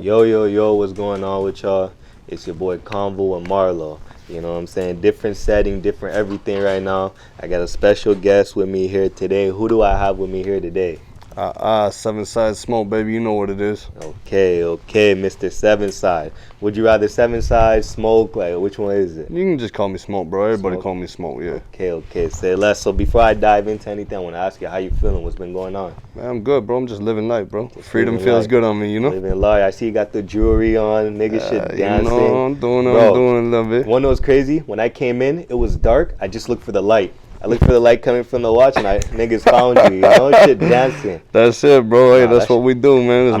Yo, yo, yo, what's going on with y'all? It's your boy Convo and Marlo. You know what I'm saying? Different setting, different everything right now. I got a special guest with me here today. Who do I have with me here today? Seven Side Smoke, baby. You know what it is. Okay, Mr. Seven Side. Would you rather Seven Side, Smoke? Like, which one is it? You can just call me Smoke, bro. Everybody Smoke. call me Smoke, yeah. Okay. Say less. So before I dive into anything, I want to ask you how you feeling. What's been going on? Man, I'm good, bro. I'm just living life, bro. Freedom living feels life. good on me, you know? Living large. I see you got the jewelry on. Nigga shit dancing. You know, I'm doing a little bit. One that was crazy. When I came in, it was dark. I just looked for the light. I looked for the light coming from the watch, and niggas found you. You know, shit dancing. That's it, bro. Hey, that's what we do, man. It's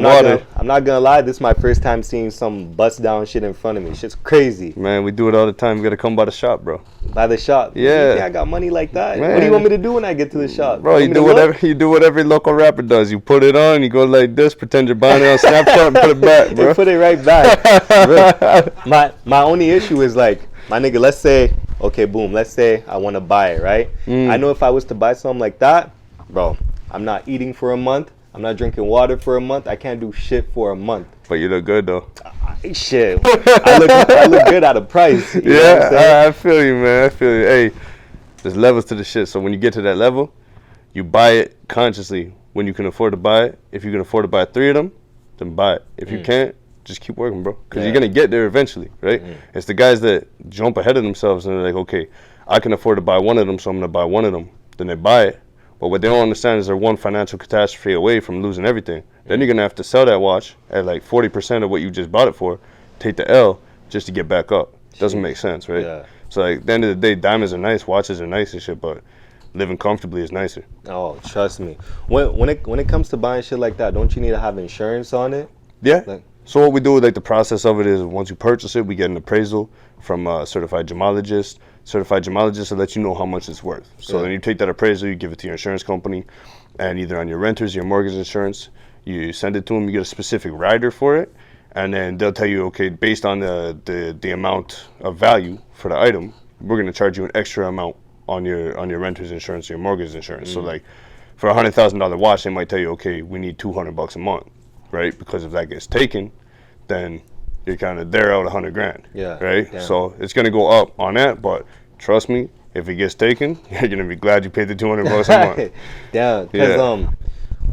I'm not gonna lie. This is my first time seeing some bust down shit in front of me. Shit's crazy. Man, we do it all the time. You gotta come by the shop, bro. By the shop. Yeah. You think I got money like that? Man. What do you want me to do when I get to the shop? Bro, you do what every local rapper does. You put it on, you go like this, pretend you're buying it on Snapchat, and put it back, bro. And put it right back. My only issue is like, my nigga, let's say, okay, boom, let's say I want to buy it, right? I know if I was to buy something like that, bro, I'm not eating for a month. I'm not drinking water for a month. I can't do shit for a month. But you look good, though. Shit. I look good at a price. You know what I'm saying? I feel you, man. I feel you. Hey, there's levels to the shit. So when you get to that level, you buy it consciously when you can afford to buy it. If you can afford to buy 3 of them, then buy it. If you can't, just keep working, bro. Because you're going to get there eventually, right? It's the guys that jump ahead of themselves and they're like, okay, I can afford to buy 1 of them, so I'm going to buy 1 of them. Then they buy it. But what they don't understand is they're one financial catastrophe away from losing everything. Then you're going to have to sell that watch at like 40% of what you just bought it for, take the L just to get back up. Doesn't make sense, right? Yeah. So like, at the end of the day, diamonds are nice, watches are nice and shit, but living comfortably is nicer. Oh, trust me. When it comes to buying shit like that, don't you need to have insurance on it? Yeah. Like, so what we do, like the process of it is once you purchase it, we get an appraisal from a certified gemologist. Certified gemologist will let you know how much it's worth. So then you take that appraisal, you give it to your insurance company, and either on your renters, your mortgage insurance, you send it to them, you get a specific rider for it, and then they'll tell you, okay, based on the amount of value for the item, we're gonna charge you an extra amount on your renter's insurance, your mortgage insurance. So like for a $100,000 watch, they might tell you, okay, we need $200 a month. Right, because if that gets taken, then you're kind of there out $100,000. Yeah. Right. Damn. So it's gonna go up on that, but trust me, if it gets taken, you're gonna be glad you paid the $200 a month. Damn. Because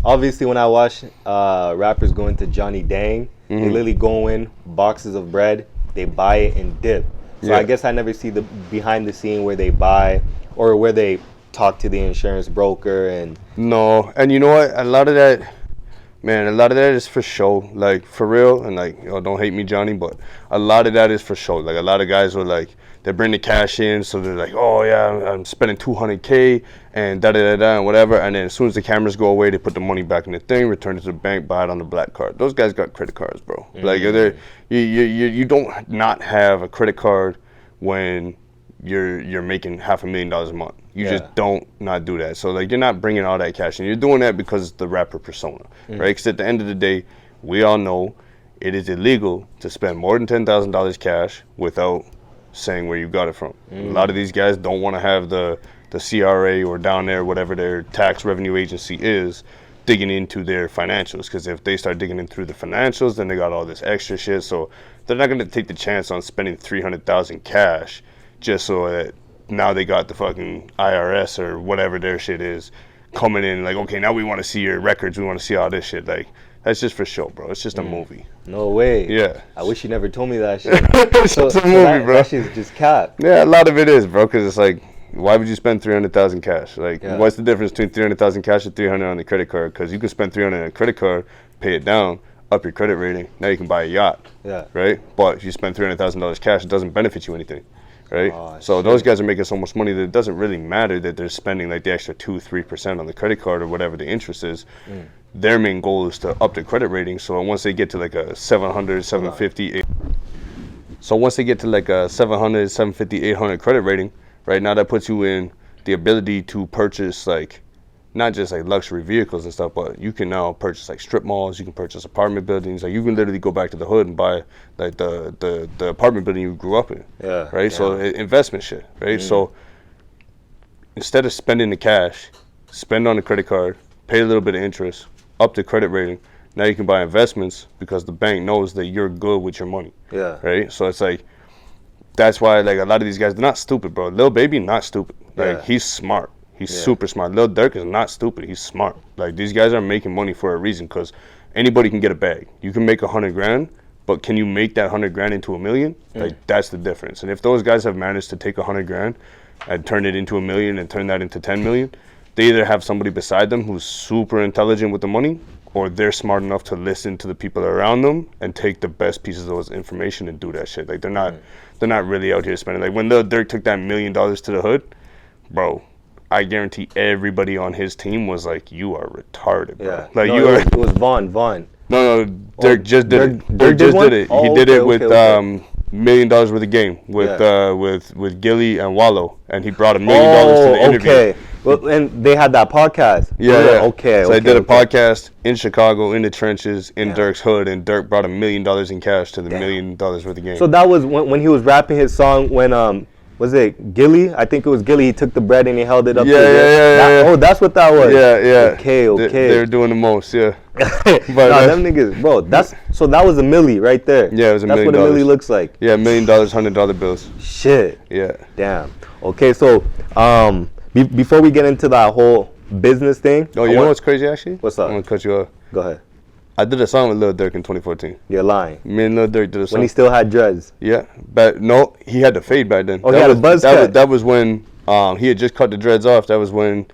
obviously when I watch rappers go into Johnny Dang, they literally go in boxes of bread, they buy it and dip. So I guess I never see the behind the scene where they buy or where they talk to the insurance broker and. No, and you know what? A lot of that is for show, like for real, and like, don't hate me, Johnny, but a lot of that is for show. Like a lot of guys are like, they bring the cash in, so they're like, oh yeah, I'm spending $200K and da and whatever, and then as soon as the cameras go away, they put the money back in the thing, return it to the bank, buy it on the black card. Those guys got credit cards, bro. Like you don't not have a credit card when you're making $500,000 a month. You just don't not do that. So like you're not bringing all that cash in. You're doing that because it's the rapper persona, right? Because at the end of the day, we all know it is illegal to spend more than $10,000 cash without saying where you got it from. A lot of these guys don't want to have the CRA or down there, whatever their tax revenue agency is, digging into their financials. Because if they start digging in through the financials, then they got all this extra shit. So they're not going to take the chance on spending $300,000 cash just so that now they got the fucking IRS or whatever their shit is coming in like, okay, now we want to see your records, we want to see all this shit. Like, that's just for show, bro. It's just a movie. No way. Yeah. I wish you never told me that shit. It's just a movie, bro. That shit's just cap. Yeah, a lot of it is, bro, because it's like, why would you spend $300,000 cash? Like, what's the difference between $300,000 cash and $300 on the credit card? Because you can spend $300 on a credit card, pay it down, up your credit rating. Now you can buy a yacht. Yeah. Right? But if you spend $300,000 cash, it doesn't benefit you anything. Right? Oh, so those guys are making so much money that it doesn't really matter that they're spending like the extra 2-3% on the credit card or whatever the interest is. Their main goal is to up the credit rating. So once they get to like a 700, 750, so once they get to like a 700, 750, 800 credit rating, right now that puts you in the ability to purchase like not just like luxury vehicles and stuff, but you can now purchase like strip malls, you can purchase apartment buildings, like you can literally go back to the hood and buy like the apartment building you grew up in. Yeah. Right? Yeah. So investment shit, right? So instead of spending the cash, spend on the credit card, pay a little bit of interest, up the credit rating, Now you can buy investments because the bank knows that you're good with your money. Yeah. Right? So it's like, that's why like a lot of these guys, they're not stupid, bro. Lil Baby, not stupid. Like, he's smart. He's super smart. Lil Durk is not stupid. He's smart. Like, these guys are making money for a reason, because anybody can get a bag. You can make 100 grand, but can you make that 100 grand into $1 million? Like, that's the difference. And if those guys have managed to take 100 grand and turn it into $1 million and turn that into 10 million, they either have somebody beside them who's super intelligent with the money, or they're smart enough to listen to the people around them and take the best pieces of those information and do that shit. Like, they're not really out here spending. Like, when Lil Durk took that $1 million to the hood, bro, I guarantee everybody on his team was like, "You are retarded, bro." Yeah. Like, no, you are. It was Vaughn. No, Dirk just did it. Dirk Dirk just one? did it. Oh, He did it with okay. $1 million worth of game with Gilly and Wallow, and he brought $1 million to the interview. Okay. Well, and they had that podcast. Yeah. Okay. So I did a podcast in Chicago, in the trenches, in Dirk's hood, and Dirk brought $1 million in cash to the $1 million worth of game. So that was when he was rapping his song when was it Gilly? I think it was Gilly. He took the bread and he held it up. Yeah. Oh, that's what that was. Yeah. Okay. They were doing the most, yeah. But them niggas, bro. That was a milli right there. Yeah, it was $1 million. That's what a milli looks like. Yeah, $1 million, $100 bills. Shit. Yeah. Damn. Okay, so before we get into that whole business thing. Oh, you know what's crazy actually? What's up? I'm gonna cut you off. Go ahead. I did a song with Lil Durk in 2014. You're lying. Me and Lil Durk did a song. When he still had dreads. Yeah, but no, he had the fade back then. Oh, he had a buzz cut. That was when he had just cut the dreads off. That was when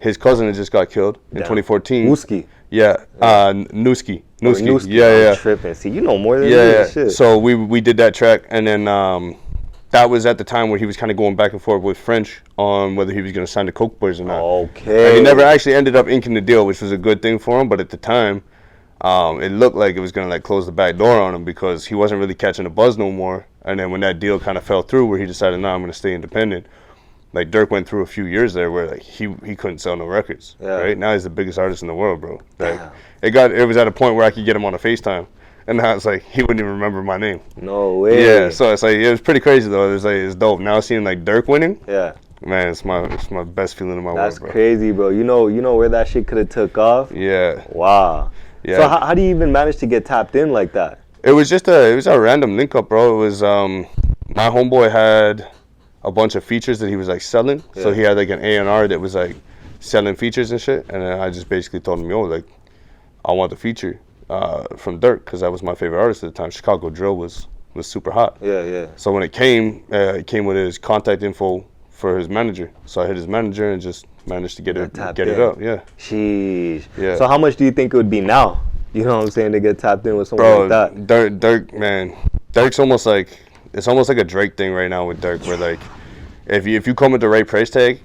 his cousin had just got killed in 2014. Wooski. Yeah, Newski. Yeah. I'm tripping. See, you know more than me. Yeah. Shit. So we did that track, and then that was at the time where he was kind of going back and forth with French on whether he was going to sign the Coke Boys or not. Okay. And he never actually ended up inking the deal, which was a good thing for him. But at the time, it looked like it was going to like close the back door on him because he wasn't really catching the buzz no more. And then when that deal kind of fell through, where he decided, no, I'm going to stay independent. Like, Dirk went through a few years there where like he couldn't sell no records. Yeah. Right now he's the biggest artist in the world, bro. Like it was at a point where I could get him on a FaceTime, and now it's like he wouldn't even remember my name. No way. Yeah, so it's like it was pretty crazy though. It's dope. Now seeing like Dirk winning. Yeah. Man, it's my best feeling in my That's world, bro. crazy, bro. You know where that shit could have took off. Yeah. Wow. Yeah. So how do you even manage to get tapped in like that? It was a random link up, bro. It was my homeboy had a bunch of features that he was like selling. Yeah. So he had like an A&R that was like selling features and shit. And then I just basically told him, yo, like, I want the feature from Dirk, because that was my favorite artist at the time. Chicago Drill was super hot. Yeah. So when it came with his contact info for his manager. So I hit his manager and just managed to get it up. Yeah. Sheesh. Yeah. So how much do you think it would be now? You know what I'm saying, to get tapped in with someone like that? Dirk, man. Dirk's almost like, it's almost like a Drake thing right now with Dirk, where like, if you come with the right price tag,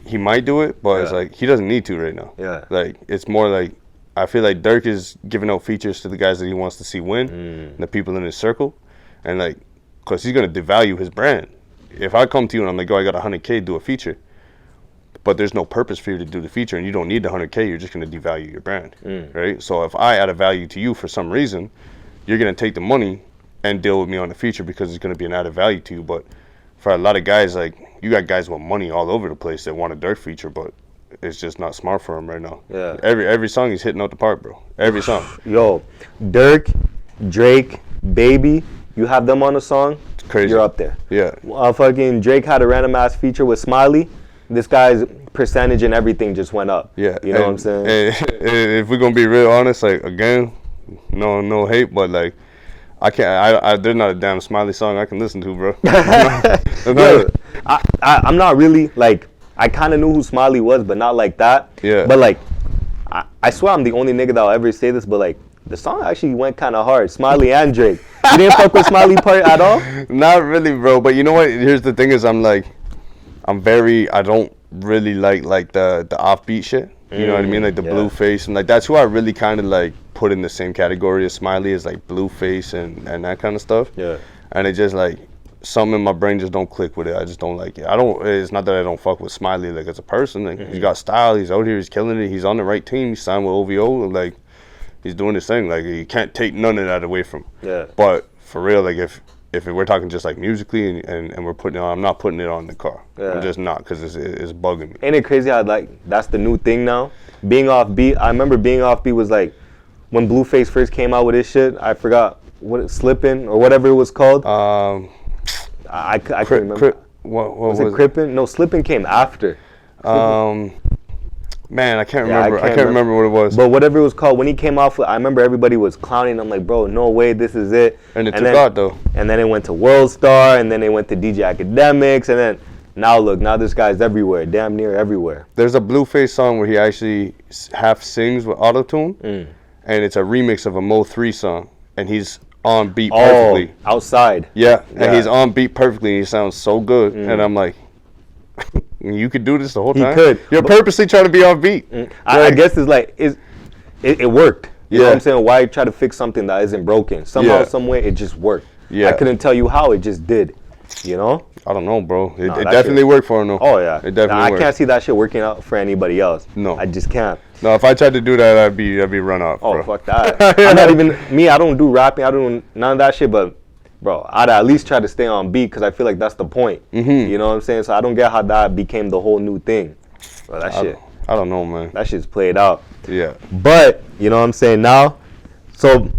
he might do it, but it's like he doesn't need to right now. Yeah. Like, it's more like, I feel like Dirk is giving out features to the guys that he wants to see win, the people in his circle, and like, cause he's gonna devalue his brand. If I come to you and I'm like, oh, I got 100K, do a feature, but there's no purpose for you to do the feature, and you don't need the 100K, you're just gonna devalue your brand, right? So if I add a value to you for some reason, you're gonna take the money and deal with me on the feature because it's gonna be an added value to you. But for a lot of guys, like, you got guys with money all over the place that want a Dirk feature, but it's just not smart for him right now. Yeah. Every song he's hitting out the park, bro. Every song. Yo, Dirk, Drake, Baby, you have them on a song, It's crazy. you're up there. Yeah. Fucking Drake had a random ass feature with Smiley. This guy's percentage and everything just went up. Yeah. You know what I'm saying? And if we're gonna be real honest, like, again, no hate, but like, I can't. There's not a damn Smiley song I can listen to, bro. I'm not really like, I kind of knew who Smiley was, but not like that. Yeah. But like, I swear I'm the only nigga that'll ever say this, but like, the song actually went kind of hard. Smiley and Drake. You didn't fuck with Smiley part at all? Not really, bro. But you know what? Here's the thing: is I don't really like the offbeat shit. You know what I mean? Like the Blueface, and like that's who I really kind of like put in the same category as Smiley, is like Blueface and that kind of stuff. Yeah. And it just like, something in my brain just don't click with it. I just don't like it. It's not that I don't fuck with Smiley like as a person. Like, he's got style. He's out here. He's killing it. He's on the right team. He's signed with OVO. And like, he's doing his thing. Like, you can't take none of that away from him. Yeah. But for real, like if we're talking just like musically and we're putting it on, I'm not putting it on the car. Yeah. I'm just not, because it's bugging me. Ain't it crazy how like that's the new thing now? Being off beat. I remember being off beat was like when Blueface first came out with his shit. I forgot what Slippin' or whatever it was called. I can't remember. What was it Crippin'? No, Slippin' came after. Man, I can't remember. I can't remember what it was. But whatever it was called, when he came off, I remember everybody was clowning. I'm like, bro, no way, this is it. And it took out though. And then it went to World Star, and then it went to DJ Academics, and then now look, now this guy's everywhere, damn near everywhere. There's a Blueface song where he actually half sings with autotune, and it's a remix of a Mo 3 song, and he's on beat perfectly. Outside. Yeah, and he's on beat perfectly, and he sounds so good. And I'm like, you could do this the whole time. He could. You're purposely trying to be on beat. I guess it's like it worked. You know what I'm saying? Why try to fix something that isn't broken? Somehow, some way, it just worked. Yeah. I couldn't tell you how. It just did. You know? I don't know, bro. It definitely worked for him, though. Oh yeah. It definitely worked. I can't see that shit working out for anybody else. No. I just can't. No, if I tried to do that, I'd be run off. Oh, bro. fuck that. I'm not even me. I don't do rapping. I don't do none of that shit. But bro, I'd at least try to stay on beat because I feel like that's the point. You know what I'm saying? So I don't get how that became the whole new thing. Bro, that shit. I don't know, man. That shit's played out. Yeah. But you know what I'm saying now. So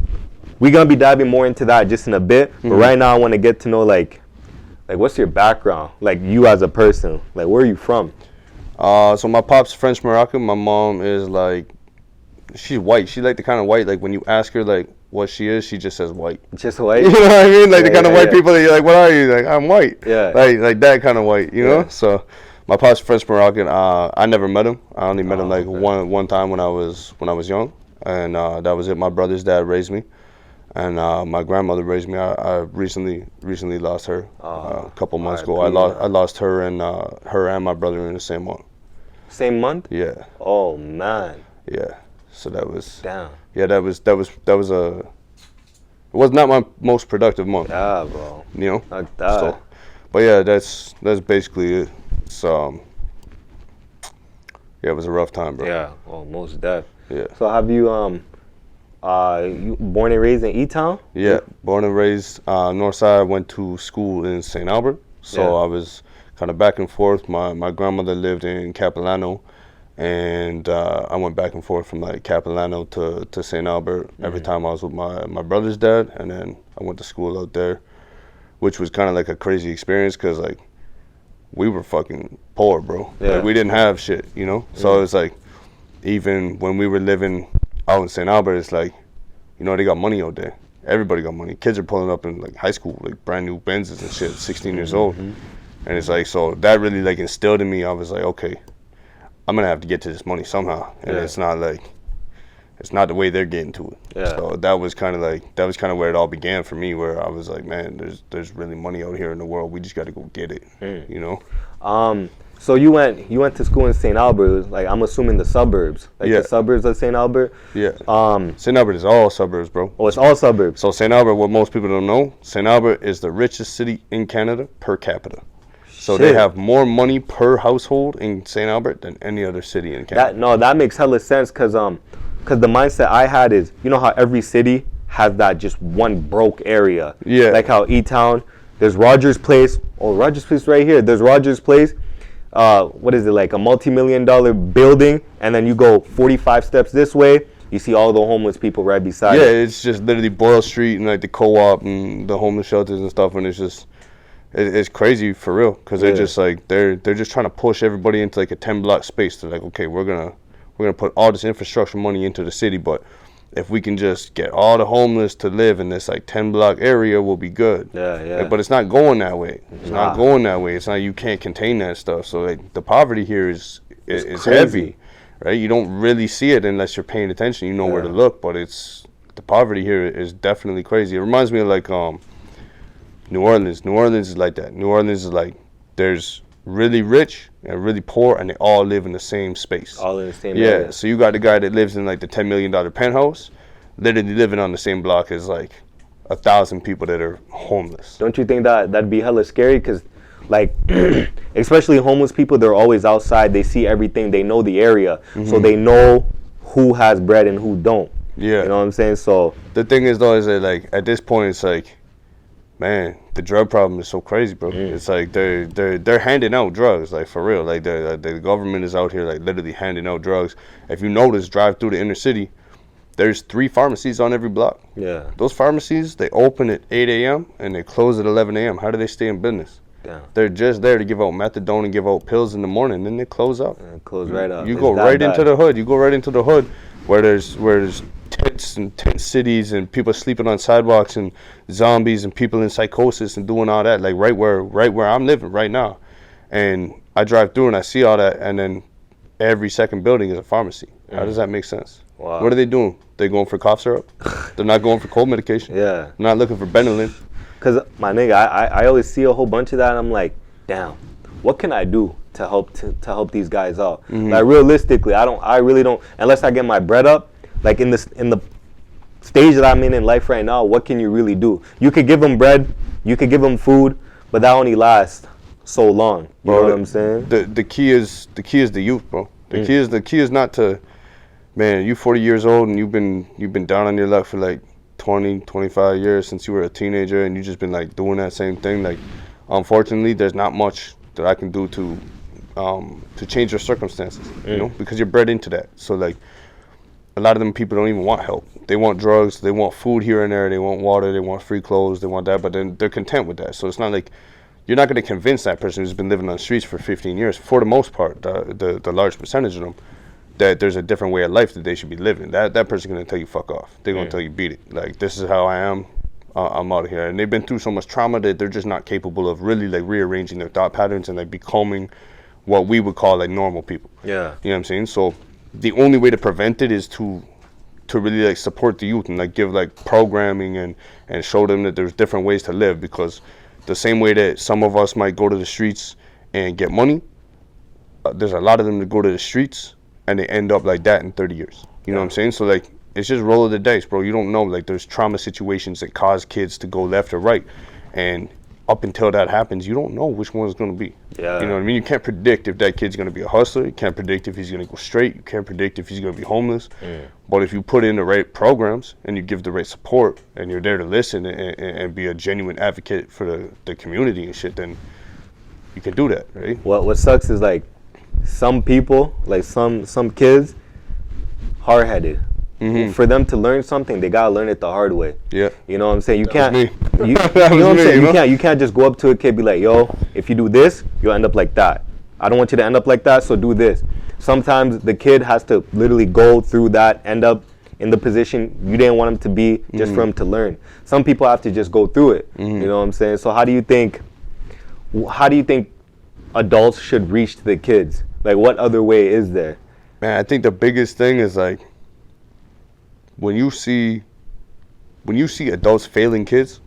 we're gonna be diving more into that just in a bit. But right now I want to get to know like what's your background? Like you as a person. Like where are you from? So my pop's French Moroccan. My mom is like, she's white. She's like the kind of white, like when you ask her like what she is, she just says white. Just white? You know what I mean? Like the kind of white people that you're like, what are you? Like, I'm white. Yeah. Like that kind of white, you know? So my pop's French Moroccan. I never met him. I only met him like one time when I was young. And that was it. My brother's dad raised me. And my grandmother raised me. I recently lost her a couple months ago. I lost her and my brother in the same month. Same month? Yeah. Oh man. Yeah. So that was. Damn. Yeah, that was a. It was not my most productive month. Yeah, bro. You know. Like that. So, but yeah, that's basically it. So. Yeah, it was a rough time, bro. Yeah. Well, most def. Yeah. So have you you born and raised in E-Town? Yeah, born and raised Northside. Went to school in St. Albert, so I was kind of back and forth. My grandmother lived in Capilano, and I went back and forth from like Capilano to St. Albert every time I was with my brother's dad, and then I went to school out there, which was kind of like a crazy experience because like we were fucking poor, bro. Yeah. Like, we didn't have shit, you know. So it's like even when we were living out in St. Albert, it's like, you know, they got money out there. Everybody got money. Kids are pulling up in like high school, like brand new Benzes and shit, 16 years old. And it's like, so that really like instilled in me. I was like, okay, I'm gonna have to get to this money somehow. And it's not the way they're getting to it. Yeah. So that was kind of where it all began for me, where I was like, man, there's really money out here in the world. We just got to go get it, you know? So you went to school in St. Albert, like I'm assuming the suburbs, like the suburbs of St. Albert. Yeah. St. Albert is all suburbs, bro. Oh, it's all suburbs. So St. Albert, what most people don't know, St. Albert is the richest city in Canada per capita. So they have more money per household in St. Albert than any other city in Canada. That makes hella sense because the mindset I had is, you know how every city has that just one broke area. Yeah. Like how E-Town, there's Rogers Place. Oh, Rogers Place right here. There's Rogers Place. What is it, like a multi-million-dollar building, and then you go 45 steps this way, you see all the homeless people right beside Yeah, it. it's just literally Boyle Street and like the co-op and the homeless shelters and stuff, and it's just, it's crazy for real, because they're just like, they're just trying to push everybody into like a 10-block space. They're like, okay, we're gonna put all this infrastructure money into the city, but if we can just get all the homeless to live in this like 10-block area, we'll be good. Yeah. But it's not going that way. It's not going that way. It's not, you can't contain that stuff. So like the poverty here is heavy, right? You don't really see it unless you're paying attention. You know where to look, but the poverty here is definitely crazy. It reminds me of like New Orleans. New Orleans is like that. New Orleans is like, there's really rich and really poor, and they all live in the same space. All in the same area. area. So you got the guy that lives in like the $10 million penthouse, literally living on the same block as like 1,000 people that are homeless. Don't you think that'd be hella scary? Because like, especially homeless people, they're always outside. They see everything. They know the area. So they know who has bread and who don't. Yeah. You know what I'm saying? So the thing is though, is that like at this point, it's like, man, the drug problem is so crazy, bro. It's like they're handing out drugs, like for real. Like the government is out here like literally handing out drugs. If you notice, drive through the inner city, there's 3 pharmacies on every block. Yeah. Those pharmacies, they open at 8 a.m. and they close at 11 a.m. How do they stay in business? Yeah. They're just there to give out methadone and give out pills in the morning, then they close up. Close right up. You It's go that right bad. into the hood. You go right into the hood where there's tents and tent cities and people sleeping on sidewalks and zombies and people in psychosis and doing all that, like right where I'm living right now. And I drive through and I see all that, and then every second building is a pharmacy. How does that make sense? Wow. What are they doing? They going for cough syrup? They're not going for cold medication. Yeah. They're not looking for Benylin. Cause my nigga, I always see a whole bunch of that, and I'm like, damn, what can I do to help these guys out? Like realistically, I really don't, unless I get my bread up. Like in the stage that I'm in life right now, what can you really do? You could give them bread, you could give them food, but that only lasts so long. You know what I'm saying? The key is the youth, bro. The key is not to, man, you 40 years old and you've been down on your luck for like 20, 25 years since you were a teenager, and you just been like doing that same thing. Like, unfortunately, there's not much that I can do to change your circumstances, you know, because you're bred into that. So like, a lot of them people don't even want help. They want drugs, they want food here and there, they want water, they want free clothes, they want that, but then they're content with that. So it's not like, you're not going to convince that person who's been living on the streets for 15 years, for the most part, the large percentage of them, that there's a different way of life that they should be living. That person's going to tell you fuck off. They're going to tell you beat it. Like, this is how I am. I'm out of here. And they've been through so much trauma that they're just not capable of really like rearranging their thought patterns and like becoming what we would call like normal people. Yeah. You know what I'm saying? So the only way to prevent it is to really like support the youth and like give like programming and show them that there's different ways to live, because the same way that some of us might go to the streets and get money, there's a lot of them that go to the streets and they end up like that in 30 years. You know what I'm saying? So like, it's just roll of the dice, bro. You don't know. Like, there's trauma situations that cause kids to go left or right, and up until that happens, you don't know which one's going to be. Yeah. You know what I mean? You can't predict if that kid's going to be a hustler. You can't predict if he's going to go straight. You can't predict if he's going to be homeless. But if you put in the right programs and you give the right support and you're there to listen and be a genuine advocate for the community and shit, then you can do that, right? What sucks is like some people, like some kids, hard-headed. For them to learn something, they gotta learn it the hard way. Yeah. You know what I'm saying? You can't. me. You know That what I'm was me, saying? you know? You can't just go up to a kid and be like, yo, if you do this, you'll end up like that. I don't want you to end up like that, so do this. Sometimes the kid has to literally go through that, end up in the position you didn't want him to be, just for him to learn. Some people have to just go through it. You know what I'm saying? So how do you think adults should reach the kids? Like, what other way is there? Man, I think the biggest thing is like, when you see adults failing kids,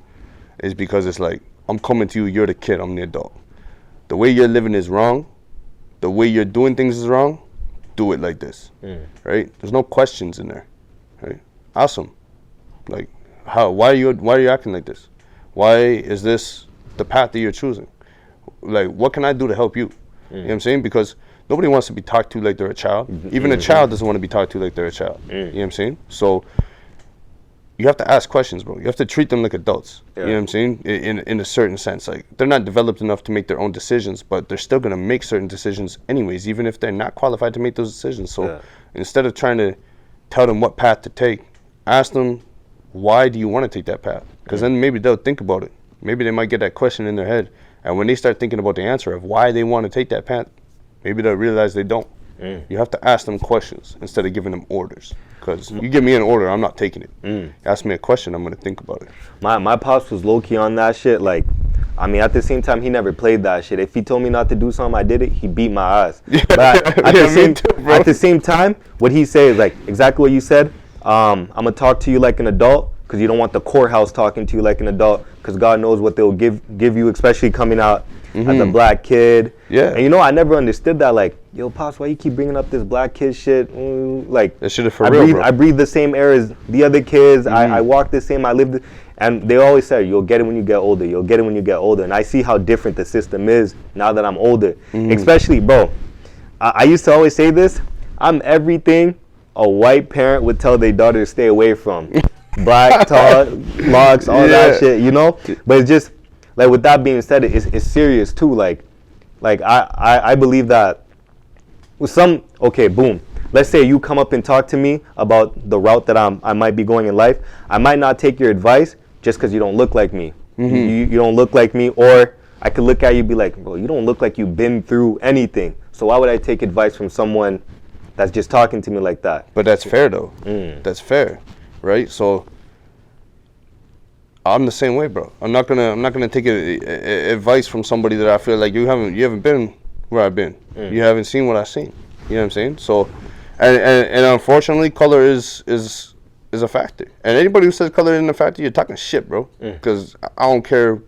is because it's like, I'm coming to you, you're the kid, I'm the adult. The way you're living is wrong. The way you're doing things is wrong. Do it like this, right? There's no questions in there, right? Awesome. Like, why are you acting like this? Why is this the path that you're choosing? Like, what can I do to help you? You know what I'm saying? Because nobody wants to be talked to like they're a child. Even a child doesn't want to be talked to like they're a child. You know what I'm saying? So you have to ask questions, bro. You have to treat them like adults. You know what I'm saying? In a certain sense. Like, they're not developed enough to make their own decisions, but they're still going to make certain decisions anyways, even if they're not qualified to make those decisions. So instead of trying to tell them what path to take, ask them, why do you want to take that path? Because then maybe they'll think about it. Maybe they might get that question in their head. And when they start thinking about the answer of why they want to take that path, maybe they'll realize they don't. You have to ask them questions instead of giving them orders. Because you give me an order, I'm not taking it. Ask me a question, I'm going to think about it. My pops was low-key on that shit. Like, I mean, at the same time, he never played that shit. If he told me not to do something, I did it, he beat my ass. But at the same time, what he say is like exactly what you said. I'm going to talk to you like an adult, because you don't want the courthouse talking to you like an adult, because God knows what they'll give you, especially coming out as a black kid. Yeah. And you know, I never understood that. Like, yo, Pops, why you keep bringing up this black kid shit? Like, that shit is for real, bro. I breathe the same air as the other kids. I walk the same. I live and they always say, you'll get it when you get older. You'll get it when you get older. And I see how different the system is now that I'm older. Especially, bro, I used to always say this. I'm everything a white parent would tell their daughter to stay away from. Black, tall, locks, all that shit, you know? But it's just, like, with that being said, it's serious, too. Like I believe that with some, okay, boom. let's say you come up and talk to me about the route that I might be going in life. I might not take your advice just because you don't look like me. You don't look like me, or I could look at you and be like, bro, you don't look like you've been through anything. So why would I take advice from someone that's just talking to me like that? But that's fair though. That's fair, right? So I'm the same way, bro. I'm not gonna take advice from somebody that I feel like you haven't been where I've been. You haven't seen what I've seen. You know what I'm saying? So, and unfortunately, color is a factor. And anybody who says color isn't a factor, you're talking shit, bro. Because I don't care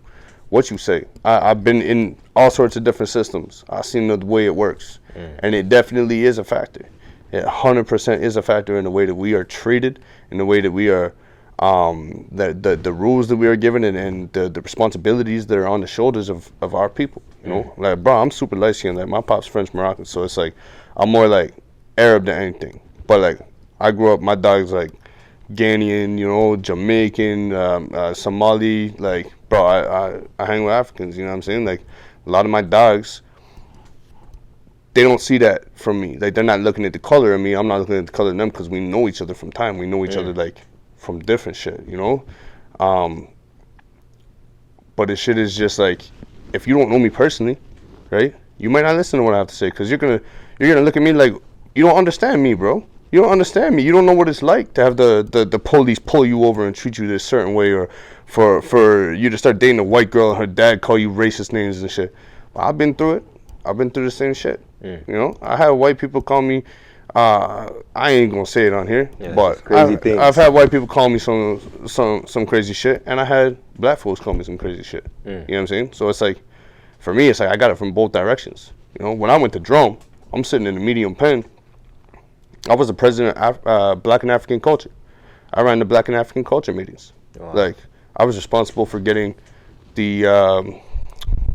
what you say. I've been in all sorts of different systems. I've seen the way it works, and it definitely is a factor. It 100% is a factor in the way that we are treated, in the way that we are, the rules that we are given, and the responsibilities that are on the shoulders of our people. You know, like, bro, I'm super light skinned. Like, my pop's French Moroccan, so it's like I'm more like Arab than anything. But like, I grew up, my dog's like Ghanaian, you know, Jamaican, Somali. Like, bro, I hang with Africans. You know what I'm saying? Like, a lot of my dogs, they don't see that from me. Like, they're not looking at the color of me. I'm not looking at the color of them, because we know each other from time. We know each other like from different shit, you know. But the shit is just like, if you don't know me personally, right, you might not listen to what I have to say, because you're gonna look at me like, you don't understand me, bro. You don't understand me. You don't know what it's like to have the police pull you over and treat you this certain way, or for you to start dating a white girl and her dad call you racist names and shit. Well, I've been through it. I've been through the same shit. You know, I had white people call me, I ain't gonna say it on here, but I've had white people call me some crazy shit, and I had black folks call me some crazy shit. You know what I'm saying? So it's like, for me, it's like I got it from both directions. You know, when I went to drum, I'm sitting in the medium pen. I was the president of Black and African culture. I ran the Black and African culture meetings. Wow. Like, I was responsible for getting the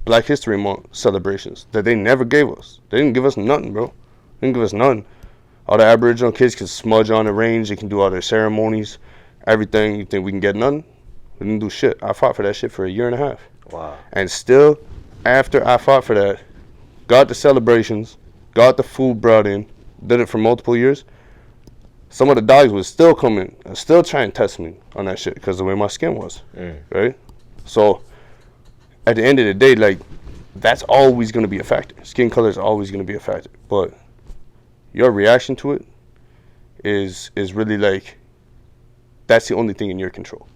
Black History Month celebrations that they never gave us. They didn't give us nothing, bro. They didn't give us nothing. All the Aboriginal kids can smudge on the range. They can do all their ceremonies, everything. You think we can get nothing? We didn't do shit. I fought for that shit for 1.5 years. Wow. And still, after I fought for that, got the celebrations, got the food brought in, did it for multiple years, some of the dogs would still come in and still try and test me on that shit because of the way my skin was, right? So, at the end of the day, like, that's always going to be a factor. Skin color is always going to be a factor. But your reaction to it is really like, that's the only thing in your control.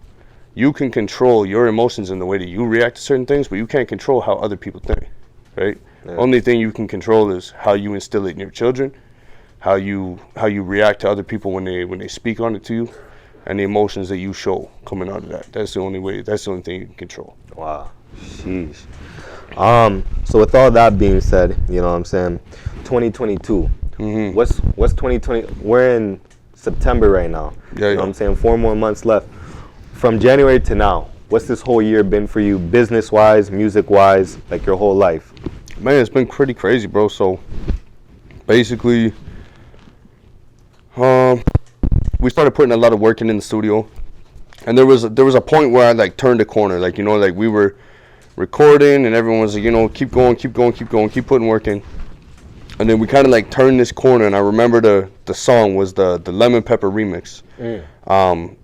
You can control your emotions in the way that you react to certain things, but you can't control how other people think, right? Yeah. Only thing you can control is how you instill it in your children, how you react to other people when they speak on it to you, and the emotions that you show coming out of that. That's the only way. That's the only thing you can control. Wow. Sheesh. So with all that being said, you know what I'm saying, 2022. What's 2020? We're in September right now. You know what I'm saying? 4 more months left. From January to now, what's this whole year been for you, business-wise, music-wise, like your whole life? Man, it's been pretty crazy, bro. So basically, we started putting a lot of work in the studio, and there was a point where I like turned a corner. Like, you know, like we were recording and everyone was like, you know, keep going, keep putting work in. And then we kind of like turned this corner, and I remember the song was the Lemon Pepper remix.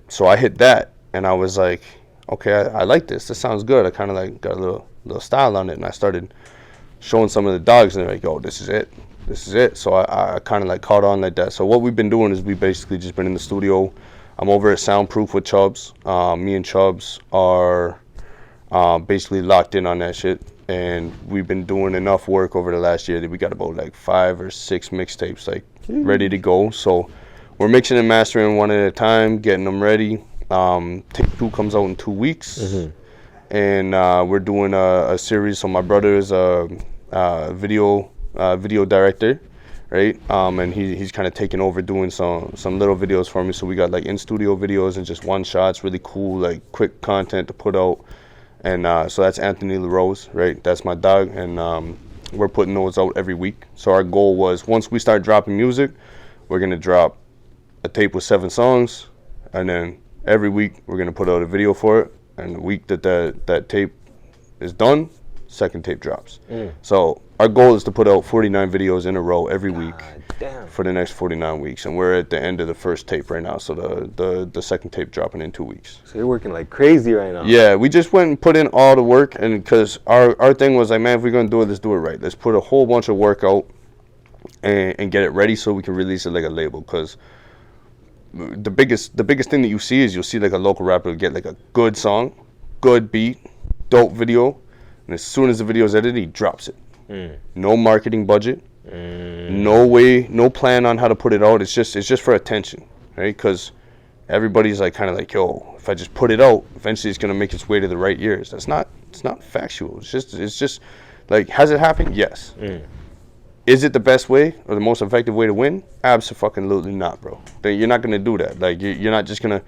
So I hit that, and I was like, okay, I like this. This sounds good. I kind of like got a little style on it, and I started showing some of the dogs, and they're like, oh, this is it. So I kind of like caught on like that. So what we've been doing is we basically just been in the studio. I'm over at Soundproof with Chubbs. Me and Chubbs are basically locked in on that shit, and we've been doing enough work over the last year that we got about like 5 or 6 mixtapes like ready to go. So we're mixing and mastering one at a time, getting them ready. Tape 2 comes out in 2 weeks, and we're doing a series. So my brother is a video director, right? And he's kind of taking over doing some little videos for me. So we got like in studio videos and just one shots, really cool, like quick content to put out. And so that's Anthony LaRose, right? That's my dog, and we're putting those out every week. So our goal was, once we start dropping music, we're gonna drop a tape with 7 songs, and then every week we're gonna put out a video for it. And the week that tape is done, second tape drops. So our goal is to put out 49 videos in a row every week Damn. for the next 49 weeks, and we're at the end of the first tape right now. So the second tape dropping in 2 weeks. So you're working like crazy right now. Yeah, we just went and put in all the work, and because our thing was like, man, if we're gonna do it, let's do it right. Let's put a whole bunch of work out and get it ready so we can release it like a label. Because the biggest thing that you see is you'll see like a local rapper get like a good song, good beat, dope video, and as soon as the video is edited, he drops it. No marketing budget, no way, no plan on how to put it out. It's just for attention, right? Because everybody's like kind of like, yo, if I just put it out, eventually it's gonna make its way to the right ears. It's not factual. It's just like, has it happened? Yes. Is it the best way or the most effective way to win? Absolutely not, bro. You're not gonna do that. Like you're not just gonna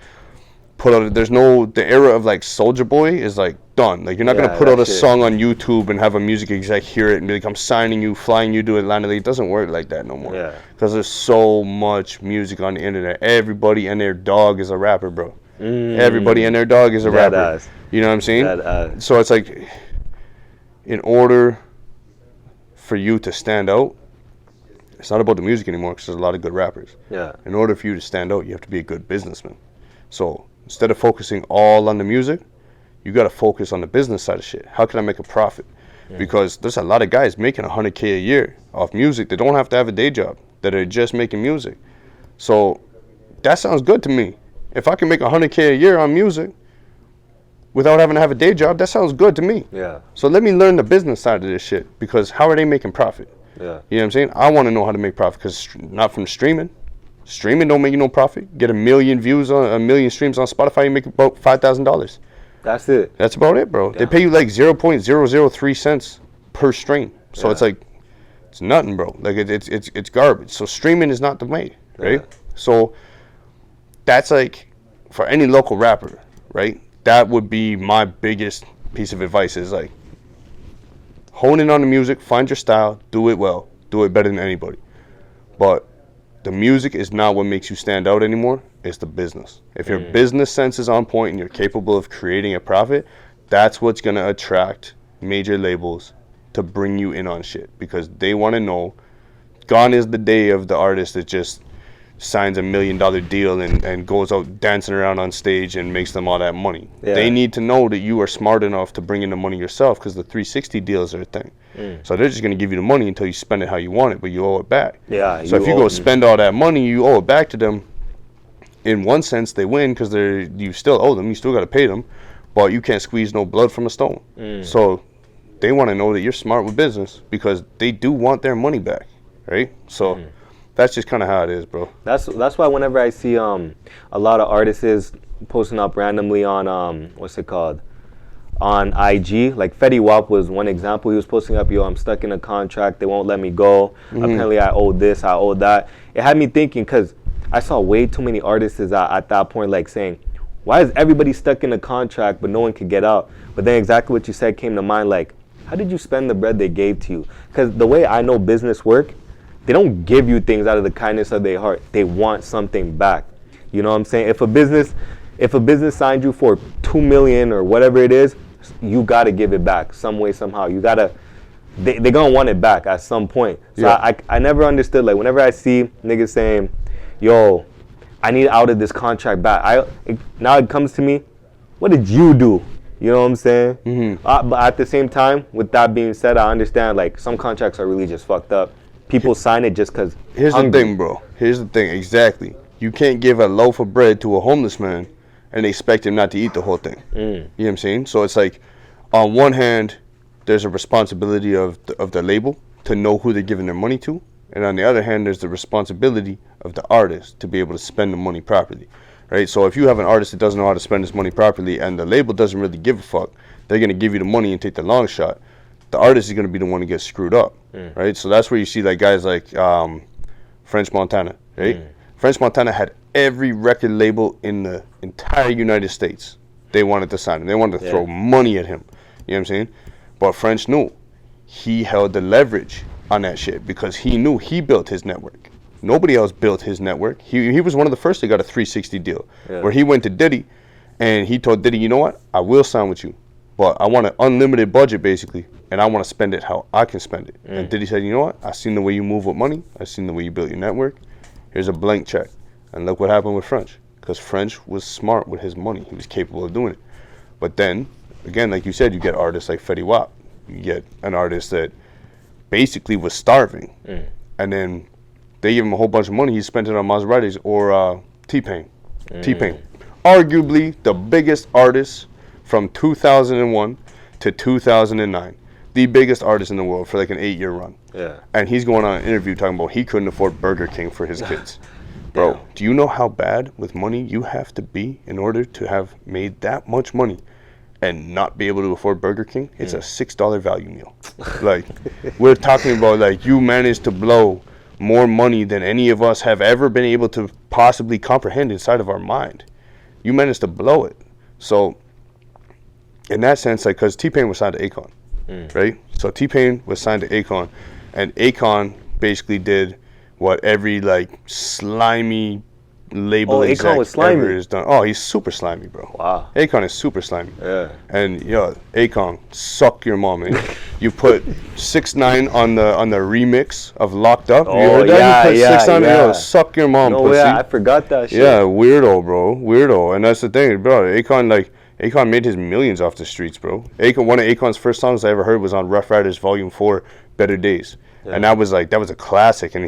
put out. There's no, the era of like Soulja Boy is like done. Like you're not gonna put out a song on YouTube and have a music exec hear it and be like, I'm signing you, flying you to Atlanta. It doesn't work like that no more. Yeah. Because there's so much music on the internet. Everybody and their dog is a rapper, bro. Everybody and their dog is a rapper. You know what I'm saying? So it's like, in order for you to stand out, it's not about the music anymore because there's a lot of good rappers. Yeah. In order for you to stand out, you have to be a good businessman. So instead of focusing all on the music, you got to focus on the business side of shit. How can I make a profit? Because there's a lot of guys making $100K a year off music. They don't have to have a day job, that are just making music. So that sounds good to me. If I can make $100K a year on music without having to have a day job, that sounds good to me. Yeah. So let me learn the business side of this shit, because how are they making profit? Yeah. You know what I'm saying? I want to know how to make profit, because not from streaming. Streaming don't make you no profit. Get 1 million views on 1 million streams on Spotify, you make about $5,000. That's it. That's about it, bro. Yeah. They pay you like 0.003 cents per stream. So it's like, it's nothing, bro. Like it's garbage. So streaming is not the way, right? Yeah. So that's like, for any local rapper, right? That would be my biggest piece of advice, is like, hone in on the music, find your style, do it well, do it better than anybody. But the music is not what makes you stand out anymore. It's the business. If your business sense is on point and you're capable of creating a profit, that's what's going to attract major labels to bring you in on shit, because they want to know. Gone is the day of the artist that just signs $1 million deal and goes out dancing around on stage and makes them all that money. They need to know that you are smart enough to bring in the money yourself, because the 360 deals are a thing. So they're just going to give you the money until you spend it how you want it, but you owe it back. Yeah. So if you go spend all that money, you owe it back to them. In one sense, they win, because you still owe them. You still got to pay them, but you can't squeeze no blood from a stone. So they want to know that you're smart with business, because they do want their money back, right? So that's just kind of how it is, bro. That's why whenever I see a lot of artists posting up randomly on what's it called, on IG, like Fetty Wap was one example. He was posting up, yo, I'm stuck in a contract, they won't let me go. Apparently I owe this, I owe that. It had me thinking, because I saw way too many artists at that point like saying, why is everybody stuck in a contract but no one could get out? But then exactly what you said came to mind, like, how did you spend the bread they gave to you? Because the way I know business work, they don't give you things out of the kindness of their heart. They want something back. You know what I'm saying? If a business signed you for $2 million or whatever it is, you gotta give it back some way, somehow. You gotta, they gonna want it back at some point. So I never understood, like, whenever I see niggas saying, yo, I need out of this contract back, now it comes to me, what did you do? You know what I'm saying? But at the same time, with that being said, I understand, like, some contracts are really just fucked up. People sign it just because Here's the thing, bro. Here's the thing, exactly. You can't give a loaf of bread to a homeless man and expect him not to eat the whole thing. You know what I'm saying? So it's like, on one hand, there's a responsibility of the label to know who they're giving their money to. And on the other hand, there's the responsibility of the artist to be able to spend the money properly, right? So if you have an artist that doesn't know how to spend his money properly and the label doesn't really give a fuck, they're going to give you the money and take the long shot. The artist is going to be the one who gets screwed up, right? So that's where you see like guys like French Montana, right? French Montana had every record label in the entire United States. They wanted to sign him. They wanted to throw money at him. You know what I'm saying? But French knew. He held the leverage on that shit because he knew he built his network. Nobody else built his network. He was one of the first that got a 360 deal where he went to Diddy and he told Diddy, you know what? I will sign with you. but I want an unlimited budget basically, and I want to spend it how I can spend it. And Diddy said, you know what? I've seen the way you move with money. I've seen the way you build your network. Here's a blank check. And look what happened with French. Because French was smart with his money. He was capable of doing it. But then, again, like you said, you get artists like Fetty Wap. You get an artist that basically was starving. And then they give him a whole bunch of money. He spent it on Maseratis or T-Pain. T-Pain. Arguably the biggest artist from 2001 to 2009. The biggest artist in the world for like an 8-year run. Yeah. And he's going on an interview talking about he couldn't afford Burger King for his kids. Bro, do you know how bad with money you have to be in order to have made that much money and not be able to afford Burger King? It's a $6 value meal. Like, we're talking about like you managed to blow more money than any of us have ever been able to possibly comprehend inside of our mind. You managed to blow it. So, in that sense, like, because T-Pain was signed to Akon, right? So T-Pain was signed to Akon, and Akon basically did what every like slimy label exec was slimy. ever has done. Oh, he's super slimy, bro. Wow. Akon is super slimy. Yeah. And Akon, suck your mom, man. You put 6ix9ine on the remix of Locked Up. You heard that? You put 6ix9ine, yeah. Suck your mom, No pussy. way, I forgot that shit. Yeah, weirdo, bro. Weirdo. And that's the thing, bro. Akon made his millions off the streets, bro. One of Akon's first songs I ever heard was on Rough Riders Volume 4, Better Days. Yeah. And that was a classic. And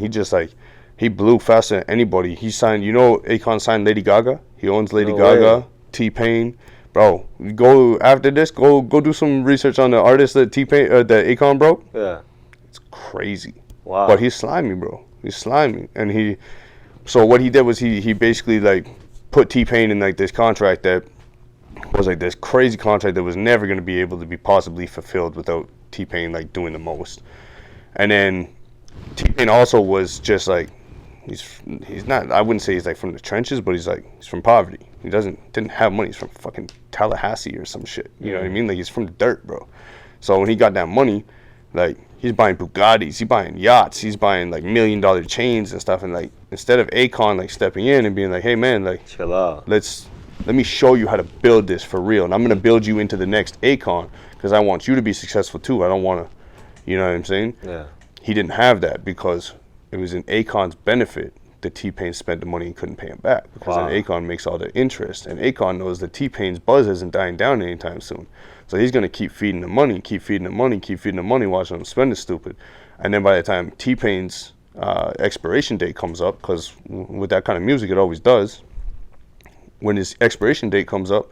he blew faster than anybody. He signed, Akon signed Lady Gaga. He owns Lady Gaga, T-Pain. Bro, go after this, go do some research on the artist that that Akon broke. Yeah. It's crazy. Wow. But he's slimy, bro. He's slimy. And so what he did was he basically like put T-Pain in like this contract that was like this crazy contract that was never going to be able to be possibly fulfilled without T-Pain like doing the most. And then T-Pain also was just like, he's not, I wouldn't say he's like from the trenches, but he's from poverty. He didn't have money. He's from fucking Tallahassee or some shit. You know what I mean? Like, he's from the dirt, bro. So when he got that money, like, he's buying Bugattis, he's buying yachts, he's buying like $1 million chains and stuff. And like, instead of Akon like stepping in and being like, hey man, like, chill out. Let me show you how to build this for real. And I'm going to build you into the next Akon because I want you to be successful too. I don't want to, you know what I'm saying? Yeah. He didn't have that because it was in Akon's benefit that T-Pain spent the money and couldn't pay him back. Because then Akon makes all the interest. And Akon knows that T-Pain's buzz isn't dying down anytime soon. So he's going to keep feeding the money, watching him spend it stupid. And then by the time T-Pain's expiration date comes up, because with that kind of music it always does, when his expiration date comes up,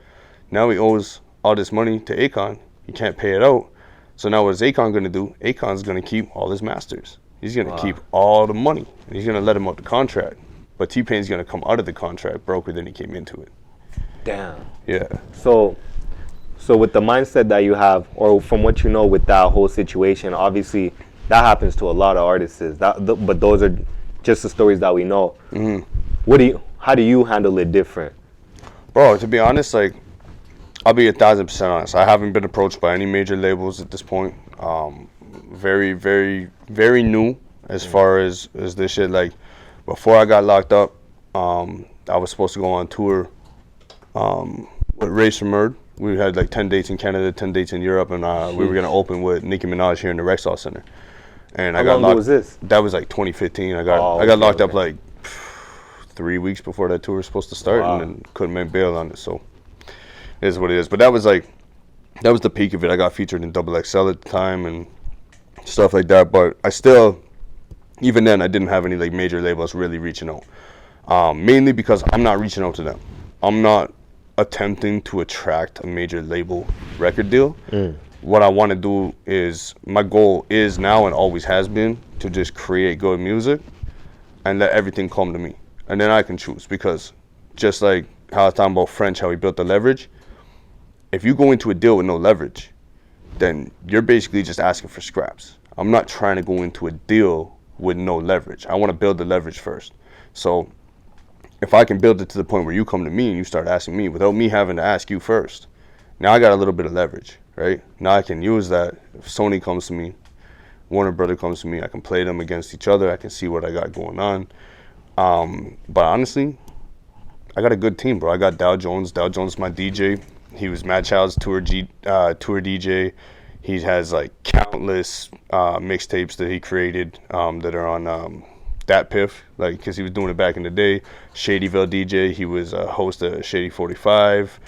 now he owes all this money to Akon. He can't pay it out. So now what is Akon going to do? Akon's going to keep all his masters. He's going to keep all the money. And he's going to let him out the contract. But T-Pain's going to come out of the contract broker than he came into it. Damn. Yeah. So with the mindset that you have, or from what you know with that whole situation, obviously that happens to a lot of artists. But those are just the stories that we know. Mm-hmm. How do you handle it different? Bro, to be honest, like, I'll be 1,000% honest. I haven't been approached by any major labels at this point. Very, very, very new as far as this shit. Like, before I got locked up, I was supposed to go on tour with Race from Murd. We had like 10 dates in Canada, 10 dates in Europe, and we were going to open with Nicki Minaj here in the Rexall Center. And How long was this? That was like 2015. I got locked up like 3 weeks before that tour was supposed to start, and then couldn't make bail on it. So it is what it is. But that was the peak of it. I got featured in Double XL at the time and stuff like that. But I still, even then, I didn't have any like major labels really reaching out. Mainly because I'm not reaching out to them. I'm not attempting to attract a major label record deal. What I want to do is, my goal is now and always has been to just create good music and let everything come to me. And then I can choose, because just like how I was talking about French, how he built the leverage, if you go into a deal with no leverage, then you're basically just asking for scraps. I'm not trying to go into a deal with no leverage. I want to build the leverage first. So if I can build it to the point where you come to me and you start asking me without me having to ask you first, now I got a little bit of leverage, right? Now I can use that. If Sony comes to me, Warner Brother comes to me, I can play them against each other. I can see what I got going on. But honestly, I got a good team, bro. I got Dow Jones. Dow Jones is my DJ. He was Mad Child's tour DJ. He has like countless mixtapes that he created that are on Dat Piff, like, because he was doing it back in the day. Shadyville DJ. He was a host of Shady 45.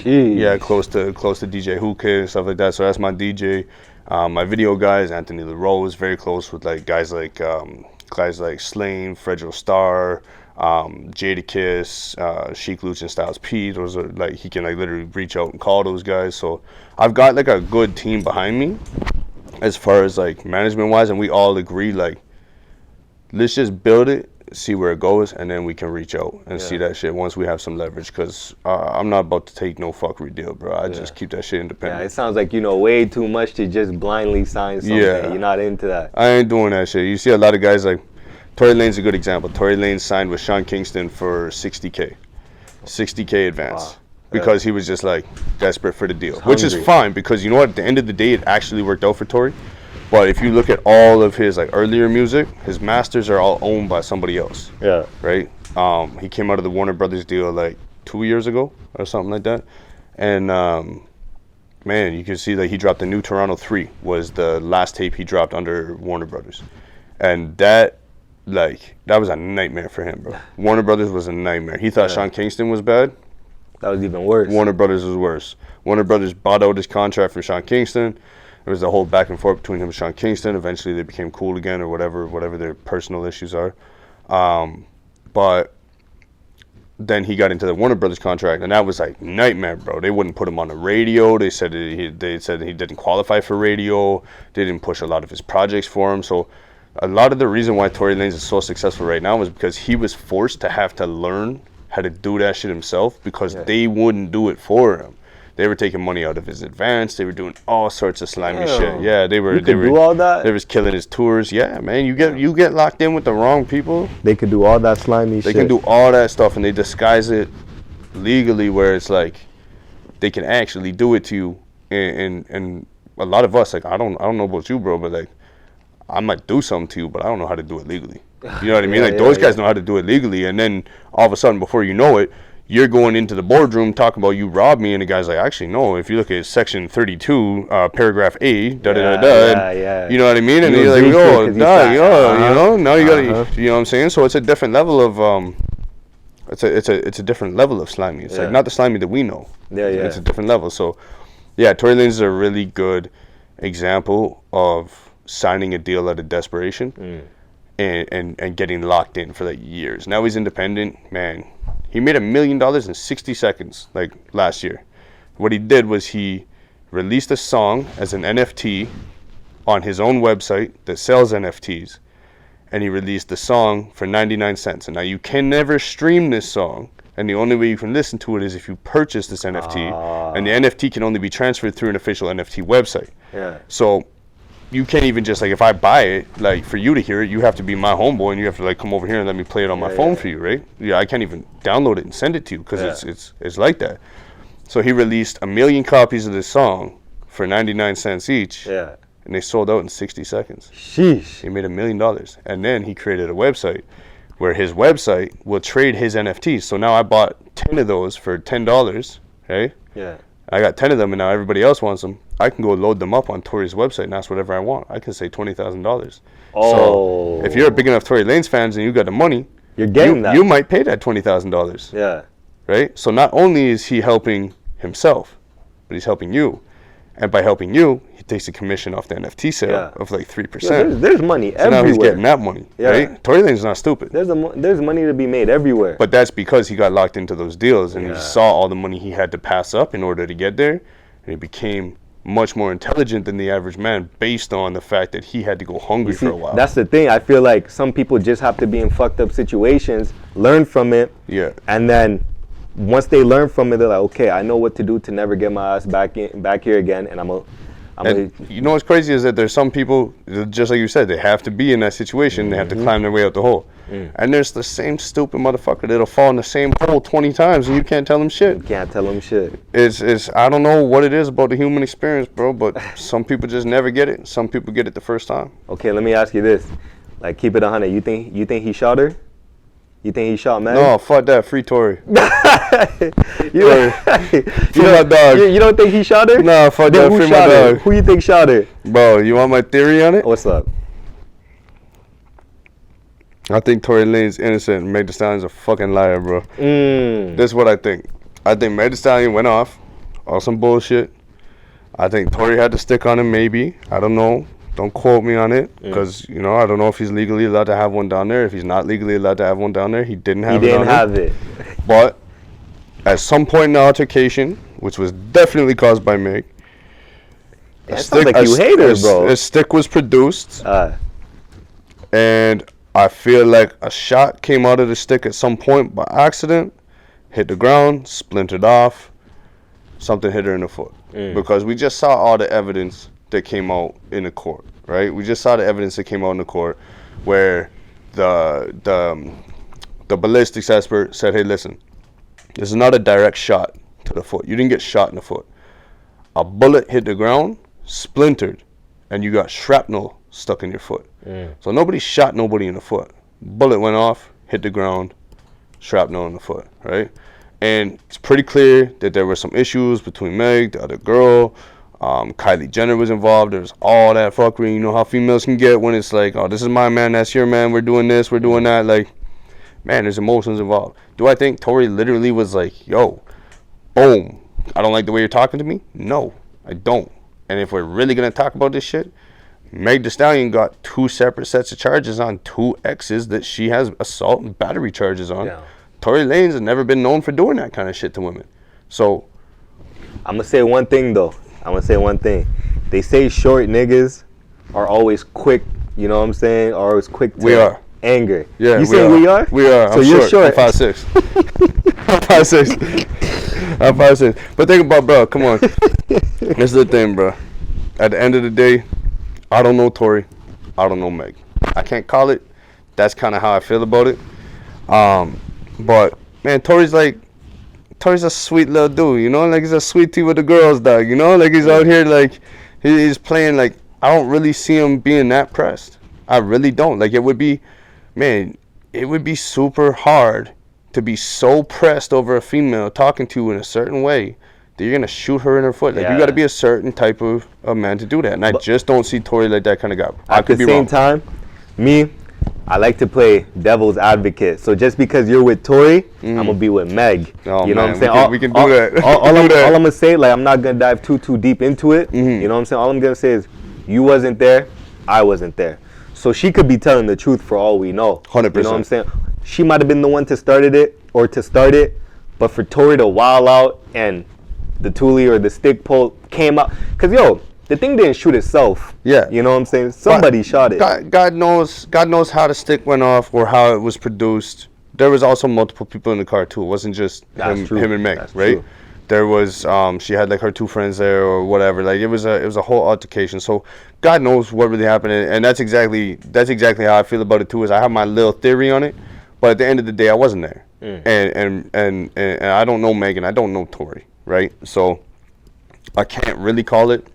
Yeah, close to DJ Hookah and stuff like that. So that's my DJ. My video guy is Anthony LaRose, very close with like guys like Slane, Fredro Starr, Jadakiss, Chic Luch and Styles P. Those are like, he can like literally reach out and call those guys. So I've got like a good team behind me as far as like management wise, and we all agree like, let's just build it, see where it goes, and then we can reach out and see that shit once we have some leverage. Because I'm not about to take no fuckery deal, bro. I just keep that shit independent. Yeah, it sounds like you know way too much to just blindly sign something. Yeah. You're not into that. I ain't doing that shit. You see a lot of guys like Tory Lanez a good example. Tory Lanez signed with Sean Kingston for $60K advance. Wow. Because he was just like desperate for the deal, which is fine, because you know what, at the end of the day it actually worked out for Tory. But if you look at all of his like earlier music, his masters are all owned by somebody else. Yeah. Right? He came out of the Warner Brothers deal like 2 years ago or something like that. And man, you can see that he dropped the New Toronto 3 was the last tape he dropped under Warner Brothers. And that was a nightmare for him, bro. Warner Brothers was a nightmare. He thought Sean Kingston was bad. That was even worse. Warner Brothers was worse. Warner Brothers bought out his contract from Sean Kingston. There was a whole back and forth between him and Sean Kingston. Eventually they became cool again, or whatever their personal issues are. But then he got into the Warner Brothers contract, and that was like nightmare, bro. They wouldn't put him on the radio. They said he didn't qualify for radio. They didn't push a lot of his projects for him. So a lot of the reason why Tory Lanez is so successful right now is because he was forced to have to learn how to do that shit himself, because they wouldn't do it for him. They were taking money out of his advance. They were doing all sorts of slimy shit. Yeah, they were. They were do all that. They was killing his tours. Yeah, man, you get locked in with the wrong people. They could do all that slimy shit. They can do all that stuff, and they disguise it legally, where it's like they can actually do it to you. And a lot of us, like, I don't know about you, bro, but like, I might do something to you, but I don't know how to do it legally. You know what I mean? Those guys know how to do it legally, and then all of a sudden, before you know it, you're going into the boardroom talking about you robbed me, and the guy's like, actually, no. If you look at section 32, paragraph A, you know what I mean? And you're like, you know, now you gotta, you know what I'm saying? So it's a different level of it's a different level of slimy. It's like not the slimy that we know. It's a different level. So yeah, Tory Lanez is a really good example of signing a deal out of desperation and getting locked in for like years. Now he's independent, man. He made $1 million in 60 seconds, like last year. What he did was he released a song as an NFT on his own website that sells NFTs, and he released the song for 99 cents. And now you can never stream this song, and the only way you can listen to it is if you purchase this NFT, and the NFT can only be transferred through an official NFT website. Yeah. So you can't even just, like, if I buy it, like, for you to hear it, you have to be my homeboy, and you have to, like, come over here and let me play it on my phone for you, right? Yeah, I can't even download it and send it to you, because it's like that. So he released 1 million copies of this song for 99 cents each, and they sold out in 60 seconds. Sheesh. He made $1 million. And then he created a website where his website will trade his NFTs. So now I bought 10 of those for $10, right? Yeah. I got 10 of them, and now everybody else wants them. I can go load them up on Tory's website and ask whatever I want. I can say $20,000. So if you're a big enough Tory Lanez fans and you got the money, you're getting that. You might pay that $20,000. Yeah. Right? So not only is he helping himself, but he's helping you. And by helping you, he takes a commission off the NFT sale of like 3%. Yeah, there's money everywhere. Now he's getting that money, right? Tory Lanez is not stupid. There's money to be made everywhere. But that's because he got locked into those deals, and he saw all the money he had to pass up in order to get there, and he became much more intelligent than the average man based on the fact that he had to go hungry for a while. That's the thing. I feel like some people just have to be in fucked up situations, learn from it, and then once they learn from it, they're like, okay, I know what to do to never get my ass back here again, and you know what's crazy is that there's some people, just like you said, they have to be in that situation. They have to climb their way out the hole. And there's the same stupid motherfucker that'll fall in the same hole 20 times, and you can't tell them shit. You can't tell them shit. It's I don't know what it is about the human experience, bro, but some people just never get it. Some people get it the first time. Okay, let me ask you this. Like, keep it 100. You think he shot her? You think he shot Meg? No, fuck that. Free Tory. you, Free my dog. You don't think he shot her? No, fuck Then that. who Free my shot her? dog. Who you think shot her? Bro, you want my theory on it? What's up? I think Tory Lane's innocent and Meg Thee Stallion's a fucking liar, bro. This is what I think. I think Meg Thee Stallion went off on some bullshit. I think Tory had to stick on him, maybe. I don't know. Don't quote me on it, because, you know, I don't know if he's legally allowed to have one down there. If he's not legally allowed to have one down there, he didn't have it. He didn't have it. But at some point in the altercation, which was definitely caused by Meg, it sounds like you haters, bro. A stick was produced, and I feel like a shot came out of the stick at some point by accident, hit the ground, splintered off, something hit her in the foot. Because we just saw all the evidence that came out in the court, right? We just saw the evidence that came out in the court where the ballistics expert said, hey, listen, this is not a direct shot to the foot. You didn't get shot in the foot. A bullet hit the ground, splintered, and you got shrapnel stuck in your foot. So nobody shot nobody in the foot. Bullet went off, hit the ground, shrapnel in the foot, right? And it's pretty clear that there were some issues between Meg, the other girl. Kylie Jenner was involved. There was all that fuckery. You know how females can get when it's like, oh, this is my man, that's your man, we're doing this, we're doing that. Like, man, there's emotions involved. Do I think Tory literally was like, yo, boom, I don't like the way you're talking to me? No, I don't. And if we're really going to talk about this shit, Meg Thee Stallion got 2 separate sets of charges on 2 exes that she has assault and battery charges on. Yeah. Tory Lanez has never been known for doing that kind of shit to women. So, I'm going to say one thing, though. They say short niggas are always quick, you know what I'm saying? Are always quick to anger. Yeah, you saying we are? We are. So you're short. I'm 5'6". I'm 5'6". But think about, bro, come on. This is the thing, bro. At the end of the day, I don't know Tory. I don't know Meg. I can't call it. That's kind of how I feel about it. But, man, Tory's a sweet little dude, you know? Like, he's a sweet tea with the girls, dog, you know? Like, he's out here, like, he's playing, like, I don't really see him being that pressed. I really don't. Like, it would be super hard to be so pressed over a female talking to you in a certain way that you're going to shoot her in her foot. Like, you got to be a certain type of man to do that. And I just don't see Tory like that kind of guy. I could be wrong. At the same time, I like to play devil's advocate. So just because you're with Tory, I'm going to be with Meg. Oh, you know man. what I'm saying? We can do that. All I'm going to say, like, I'm not going to dive too deep into it. You know what I'm saying? All I'm going to say is, you wasn't there, I wasn't there. So she could be telling the truth for all we know. 100%. You know what I'm saying? She might have been the one to start it, but for Tory to wild out and the toolie or the stick pull came out. Because, yo, the thing didn't shoot itself. Yeah. You know what I'm saying? Somebody shot it. God knows how the stick went off or how it was produced. There was also multiple people in the car too. It wasn't just him and Meg, right? True. There was she had like her 2 friends there or whatever. Like it was a whole altercation. So God knows what really happened, and that's exactly how I feel about it too. Is I have my little theory on it, but at the end of the day, I wasn't there, and I don't know Megan, I don't know Tory, right? So I can't really call it.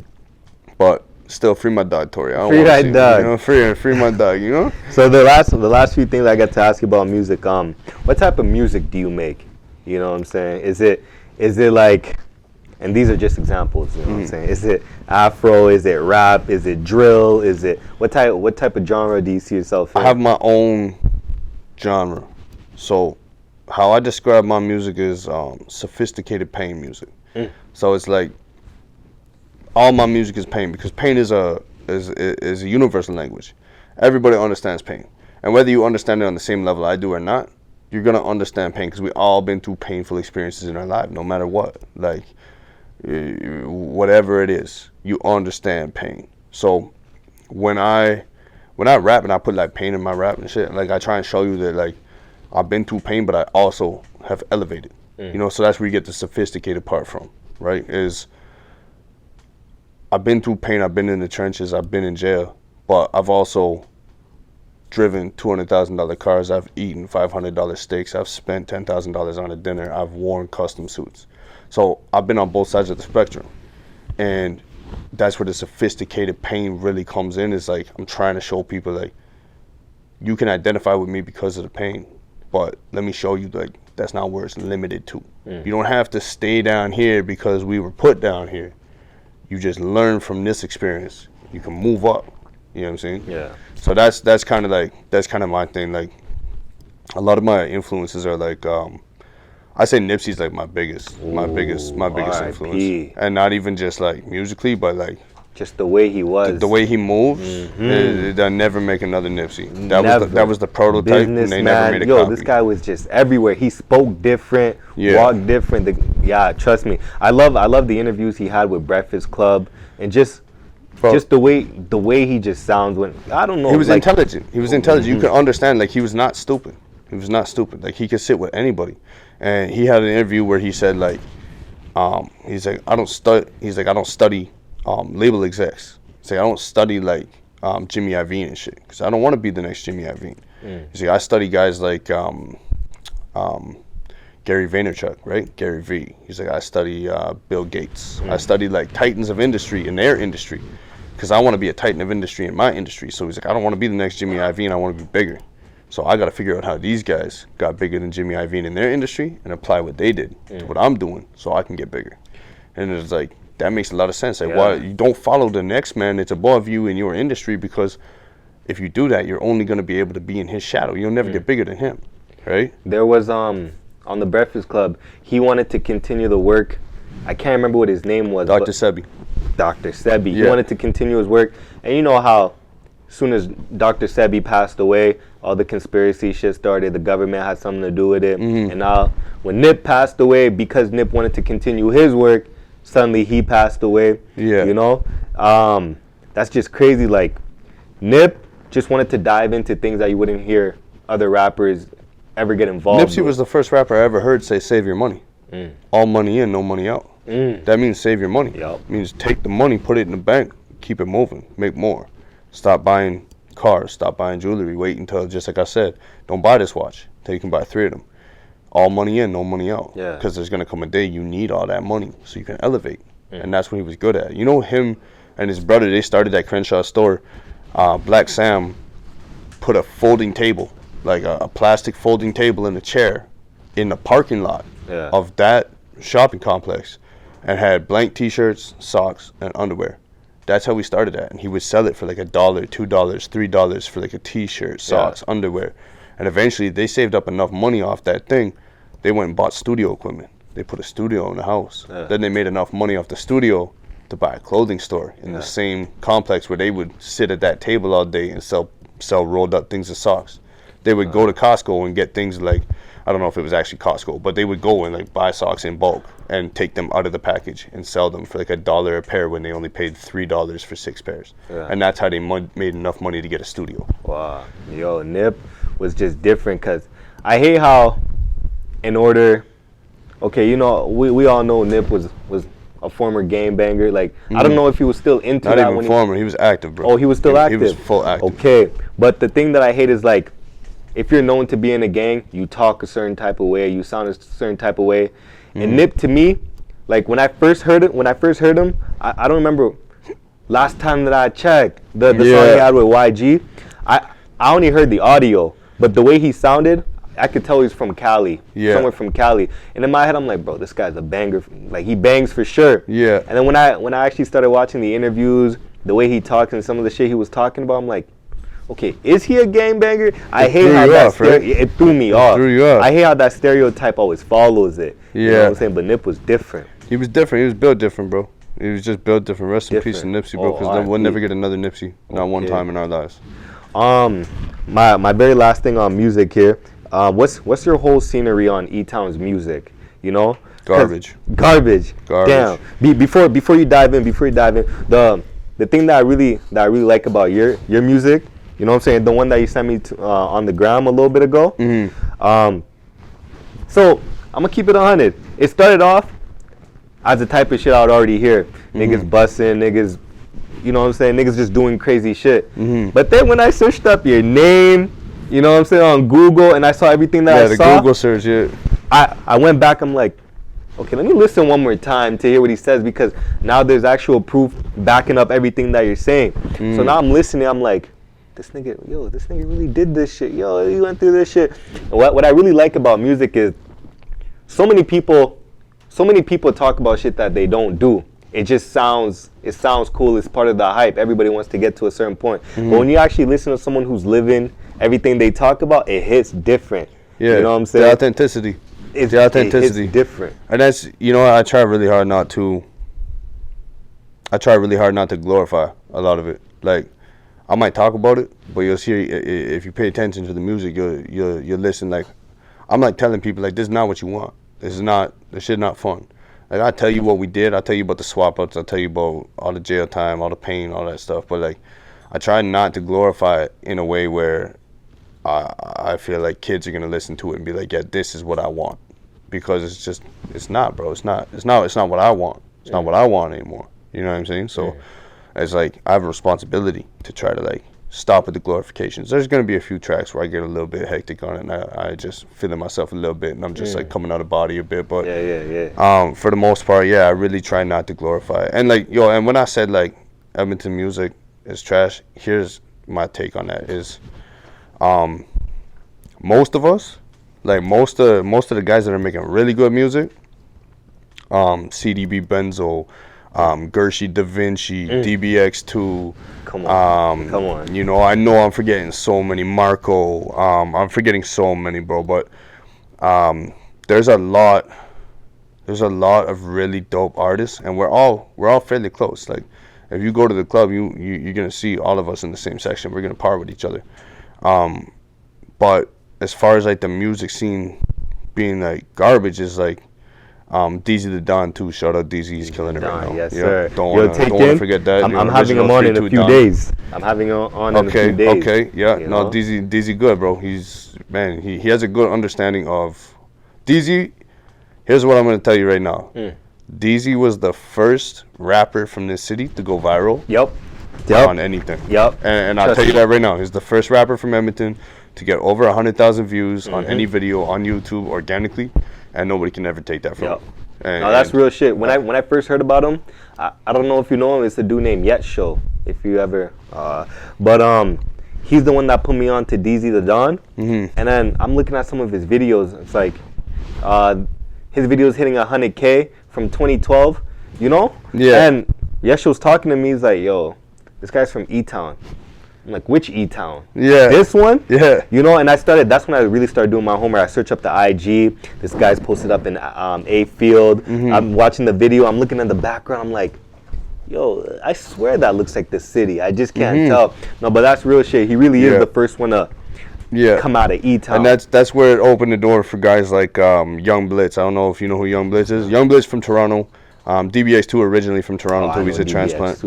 But still, free my dog, Tory. I don't free that dog. You know, free my dog. You know. So the last few things I got to ask you about music. What type of music do you make? You know what I'm saying? Is it like, and these are just examples. You know what I'm saying? Is it Afro? Is it rap? Is it drill? Is it what type of genre do you see yourself in? I have my own genre. So how I describe my music is sophisticated pain music. So it's like. All my music is pain because pain is a universal language. Everybody understands pain, and whether you understand it on the same level I do or not, you're gonna understand pain because we all been through painful experiences in our life, no matter what. Like whatever it is, you understand pain. So when I rap and I put like pain in my rap and shit, like I try and show you that like I've been through pain, but I also have elevated. You know, so that's where you get the sophisticated part from, right? Is I've been through pain, I've been in the trenches, I've been in jail, but I've also driven $200,000 cars, I've eaten $500 steaks, I've spent $10,000 on a dinner, I've worn custom suits. So I've been on both sides of the spectrum. And that's where the sophisticated pain really comes in, is like I'm trying to show people like you can identify with me because of the pain. but let me show you, like, that's not where it's limited to. You don't have to stay down here because we were put down here. You just learn from this experience. You can move up. You know what I'm saying? Yeah. So that's kind of my thing. Like, a lot of my influences are like, I say Nipsey's like my biggest influence, and not even just like musically, but like just the way he was, the way he moves. They'll never make another Nipsey. That was the prototype, and they never made a copy. This guy was just everywhere. He spoke different, walked different. Trust me. I love the interviews he had with Breakfast Club, and just the way he just sounds when I don't know. He was intelligent. He was intelligent. You can understand. Like, he was not stupid. Like, he could sit with anybody. And he had an interview where he said, like, he's like, I don't study label execs. He's like, I don't study like Jimmy Iovine and shit, because I don't want to be the next Jimmy Iovine. He's like, I study guys like Gary Vaynerchuk, right? Gary V. He's like, I study Bill Gates. I study like titans of industry in their industry, because I want to be a titan of industry in my industry. So he's like, I don't want to be the next Jimmy Iovine. I want to be bigger. So I got to figure out how these guys got bigger than Jimmy Iovine in their industry and apply what they did to what I'm doing so I can get bigger. And it's like, that makes a lot of sense. Like, why you don't follow the next man that's above you in your industry, because if you do that, you're only going to be able to be in his shadow. You'll never get bigger than him, right? There was on the Breakfast Club, he wanted to continue the work. I can't remember what his name was. Dr. Sebi. Dr. Sebi. He wanted to continue his work, and you know how as soon as Dr. Sebi passed away, all the conspiracy shit started. The government had something to do with it. And now when Nip passed away, because Nip wanted to continue his work, suddenly he passed away. You know? That's just crazy. Like, Nip just wanted to dive into things that you wouldn't hear other rappers ever get involved Nipsey was the first rapper I ever heard say, save your money. All money in, no money out. That means save your money. It means take the money, put it in the bank, keep it moving, make more. Stop buying cars, stop buying jewelry, wait until, just like I said, don't buy this watch until you can buy 3 of them. All money in, no money out. Because there's going to come a day you need all that money so you can elevate. And that's what he was good at. You know, him and his brother, they started that Crenshaw store. Black Sam put a folding table, like a plastic folding table and a chair in the parking lot of that shopping complex, and had blank t-shirts, socks, and underwear. That's how we started that. And he would sell it for like $1, $2, $3 for like a t-shirt, socks, underwear. And eventually they saved up enough money off that thing. They went and bought studio equipment. They put a studio in the house. Then they made enough money off the studio to buy a clothing store in the same complex where they would sit at that table all day and sell rolled up things of socks. They would go to Costco and get things like, I don't know if it was actually Costco, but they would go and like buy socks in bulk and take them out of the package and sell them for like $1 a pair when they only paid $3 for 6 pairs. And that's how they made enough money to get a studio. Wow. Yo, Nip was just different, because I hate how in order, okay, you know, we all know Nip was a former game banger. Like, I don't know if he was still into Not that. even former, he was active, bro. Oh, he was still active? He was full active. Okay, but the thing that I hate is, like, if you're known to be in a gang, you talk a certain type of way, you sound a certain type of way. And Nip, to me, like, when I first heard him, I don't remember last time that I checked the song he had with YG. I only heard the audio, but the way he sounded, I could tell he's from Cali, somewhere from Cali. And in my head, I'm like, bro, this guy's a banger. Like, he bangs for sure. And then when I actually started watching the interviews, the way he talks and some of the shit he was talking about, I'm like, okay, is he a gangbanger? I hate how it threw me off. I hate how that stereotype always follows it. You know what I'm saying? But Nip was different. He was different. He was built different, bro. He was just built different. Rest in peace to Nipsey, bro, because we'll never get another Nipsey. Not one time in our lives. My very last thing on music here. What's your whole scenery on E-Town's music? You know? Garbage. Damn. Before you dive in, the thing that I really like about your music, you know what I'm saying? The one that you sent me to, on the gram a little bit ago. So I'm gonna keep it 100. It started off as the type of shit I would already hear. Niggas busting, niggas, you know what I'm saying? Niggas just doing crazy shit. But then when I searched up your name, you know what I'm saying, on Google, and I saw everything that I saw. Yeah, the Google search, I went back, I'm like, okay, let me listen one more time to hear what he says, because now there's actual proof backing up everything that you're saying. So now I'm listening, I'm like, this nigga really did this shit. Yo, he went through this shit. And what I really like about music is so many people talk about shit that they don't do. It sounds cool. It's part of the hype. Everybody wants to get to a certain point. Mm-hmm. But when you actually listen to someone who's living everything they talk about, it hits different. Yeah, you know what I'm saying? The authenticity. It hits different. And that's, I try really hard not to glorify a lot of it. Like, I might talk about it, but you'll see, if you pay attention to the music, you'll listen. Like, I'm like telling people, like, this is not what you want. This shit not fun. Like, I tell you what we did. I tell you about the swap ups. I tell you about all the jail time, all the pain, all that stuff. But like, I try not to glorify it in a way where I feel like kids are gonna listen to it and be like, yeah, this is what I want, because it's not, bro. It's not what I want. It's not what I want anymore. You know what I'm saying? So it's like, I have a responsibility to try to like stop with the glorifications. There's gonna be a few tracks where I get a little bit hectic on it, and I just feeling myself a little bit, and I'm just like coming out of body a bit. But for the most part, I really try not to glorify it. And like, and when I said like Edmonton music is trash, here's my take on that is, most of us, like most of the guys that are making really good music, CDB Benzo, Gershie Da Vinci, DBX2. Come on. I know I'm forgetting so many. Marco. I'm forgetting so many, bro. But there's a lot of really dope artists, and we're all fairly close. Like, if you go to the club, you're gonna see all of us in the same section. We're gonna par with each other. But as far as like the music scene being like garbage, is like, DZ the Don too. Shout out DZ, he's killing it right now. Yes, sir. Don't want to forget that. I'm having him on in a few days. I'm having him on in a few days. Okay, yeah. No, DZ good, bro. He has a good understanding of DZ. Here's what I'm gonna tell you right now. DZ was the first rapper from this city to go viral. Yep. On anything. Yep. And I'll tell you that right now. He's the first rapper from Edmonton to get over 100,000 views on any video on YouTube organically, and nobody can ever take that from him. No, that's real shit. When I first heard about him, I don't know if you know him. It's a dude named Yet Show. If you ever, but he's the one that put me on to DZ the Don. And then I'm looking at some of his videos. It's like, his videos hitting 100K from 2012. You know? Yeah. And Yet Show's talking to me. He's like, yo, this guy's from E-Town. I'm like, which E-Town? Yeah. This one? Yeah. You know, and that's when I really started doing my homework. I search up the IG. This guy's posted up in A Field. I'm watching the video. I'm looking at the background. I'm like, yo, I swear that looks like the city. I just can't tell. No, but that's real shit. He really is the first one to come out of E-Town. And that's where it opened the door for guys like Young Blitz. I don't know if you know who Young Blitz is. Young Blitz from Toronto. DBX2 originally from Toronto until he's a transplant.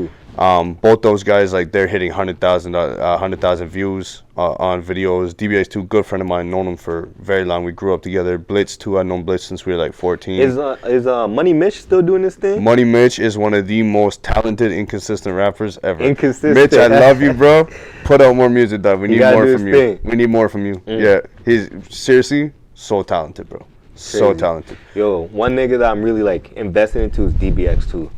Both those guys, like, they're hitting 100,000 views on videos. DBX2, good friend of mine, known him for very long. We grew up together. Blitz too, I've known Blitz since we were like 14. Is Money Mitch still doing this thing? Money Mitch is one of the most talented, inconsistent rappers ever. Inconsistent. Mitch, I love you, bro. Put out more music, dog. We need more from you. We need more from you. Yeah, he's seriously so talented, bro. Crazy. So talented. Yo, one nigga that I'm really like invested into is DBX2.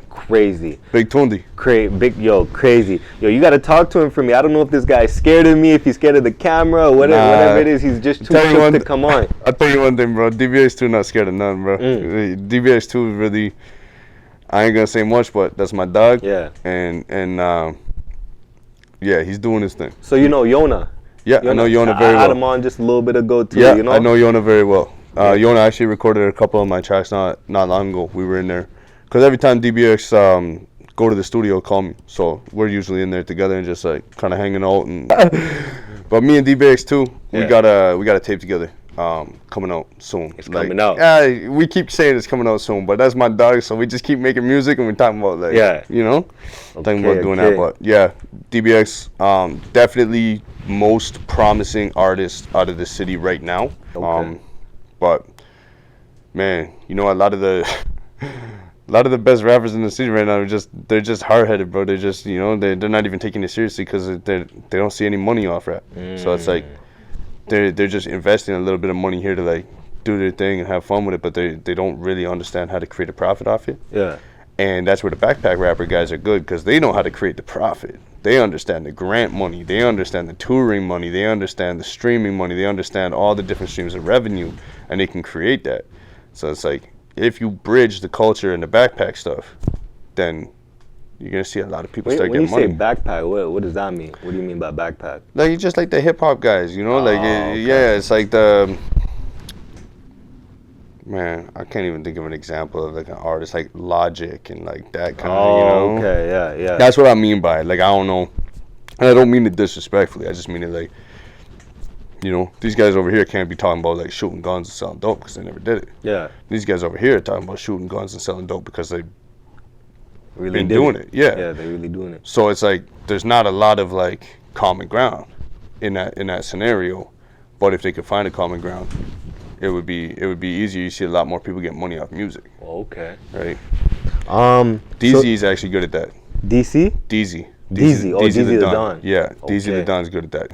Crazy. Big Tundi. Crazy. Yo, you gotta talk to him for me. I don't know if this guy's scared of me, if he's scared of the camera, or whatever it is. He's just too shook to come on. I'll tell you one thing, bro. DBX2 not scared of nothing, bro. DBX2 is really, I ain't gonna say much, but that's my dog. Yeah. And he's doing his thing. So you know Yona? Yeah, I know Yona very well. I had him on just a little bit ago too. Yeah, you know? I know Yona very well. Yona actually recorded a couple of my tracks not long ago. We were in there. Because every time DBX go to the studio, call me. So we're usually in there together and just like kind of hanging out. And but me and DBX2, we got a tape together coming out soon. It's like, coming out. Yeah, we keep saying it's coming out soon, but that's my dog. So we just keep making music and we're talking about like, talking about doing that. But yeah, DBX, definitely most promising artist out of the city right now. But man, you know, a lot of the best rappers in the city right now they're just hard-headed, bro. They're just, you know, they're not even taking it seriously because they don't see any money off rap. So it's like they're just investing a little bit of money here to like do their thing and have fun with it, but they don't really understand how to create a profit off it. Yeah. And that's where the backpack rapper guys are good, because they know how to create the profit. They understand the grant money. They understand the touring money. They understand the streaming money. They understand all the different streams of revenue, and they can create that. So it's like, if you bridge the culture and the backpack stuff, then you're going to see a lot of people start getting money. When you say backpack, what does that mean? What do you mean by backpack? Like, it's just like the hip-hop guys, you know? Okay. Yeah, it's like the... Man, I can't even think of an example of like an artist like Logic and like that kind of, you know? Okay, yeah. That's what I mean by it. Like, I don't know. And I don't mean it disrespectfully. I just mean it like, you know, these guys over here can't be talking about like shooting guns and selling dope because they never did it. Yeah. These guys over here are talking about shooting guns and selling dope because they really been doing it. Yeah. Yeah, they're really doing it. So it's like there's not a lot of like common ground in that scenario. But if they could find a common ground, it would be easier. You see a lot more people get money off music. Okay. Right. So DZ is actually good at that. DC? DZ. DZ the Don. Yeah, DZ the Okay. Don's good at that.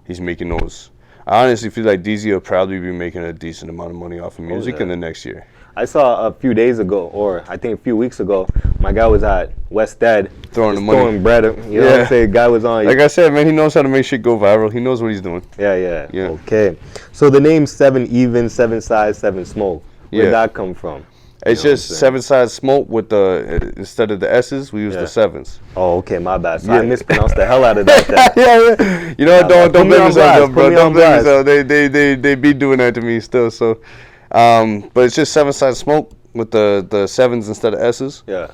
He's making those. I honestly feel like DZ will probably be making a decent amount of money off of music in the next year. I saw a few days ago, or I think a few weeks ago, my guy was at West Ed Throwing the money. throwing bread. You know what I'm saying? Guy was on. Like I said, man, he knows how to make shit go viral. He knows what he's doing. Yeah. Yeah. Okay. So the name 7 Even, 7 Size, 7 Smoke. Where'd that come from? It's You know just 7 sides smoke with the instead of the S's, we use the 7s. Oh, okay, my bad. So I mispronounced the hell out of that. Yeah. You know, don't put me blame on yourself, blast, bro. put me Don't on blame blast. yourself. They be doing that to me still. So, but it's just 7 sides smoke with the 7s instead of S's. Yeah.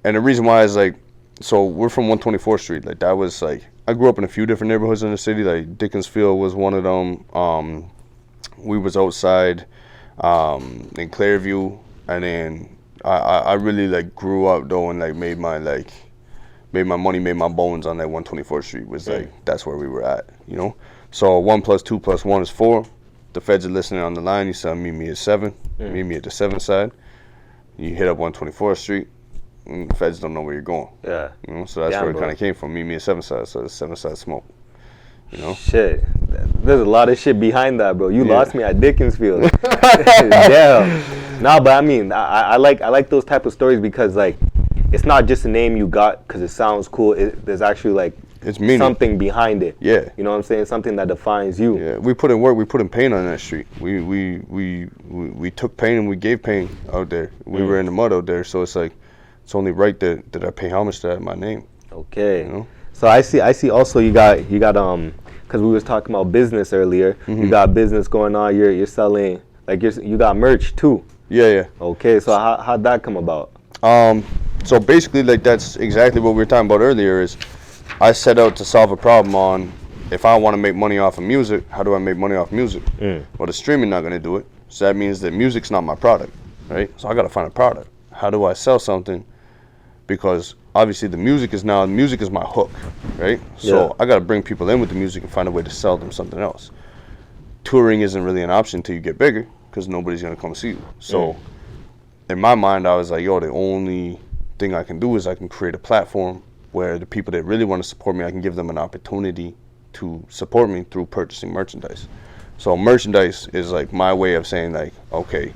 And the reason why is like, so we're from 124th Street. Like that was like, I grew up in a few different neighborhoods in the city. Like Dickensfield was one of them. We was outside in Clairview, and then I really like grew up though and like made my money, made my bones on that 124th Street. Was like that's where we were at, you know. So 1 + 2 + 1 is 4. The feds are listening on the line. You said meet me at 7. Meet me at the 7th side. You hit up 124th Street. And the feds don't know where you're going. Yeah. You know, so that's where it kind of came from. Meet me at 7th side, so it's 7th side smoke. You know. Shit. There's a lot of shit behind that, bro. You lost me at Dickensfield. Damn. Nah, but I mean, I like those type of stories because like, it's not just a name you got because it sounds cool. There's actually like It's meaning. something behind it. Yeah. You know what I'm saying? Something that defines you. Yeah, we put in work. We put in pain on that street. We took pain and we gave pain out there. We were in the mud out there, so it's like, it's only right that I pay homage to that in my name. Okay. You know? So I see. Also, you got because we was talking about business earlier. You got business going on. You're selling like you got merch too. Yeah. Okay. So how'd that come about? So basically, like that's exactly what we were talking about earlier. Is I set out to solve a problem on if I want to make money off of music, how do I make money off music? Well, the streaming not going to do it. So that means that music's not my product, right? So I got to find a product. How do I sell something? Because obviously the music is my hook, right? So I got to bring people in with the music and find a way to sell them something else. Touring isn't really an option until you get bigger because nobody's going to come see you. So in my mind, I was like, yo, the only thing I can do is I can create a platform where the people that really want to support me, I can give them an opportunity to support me through purchasing merchandise. So merchandise is like my way of saying like, okay,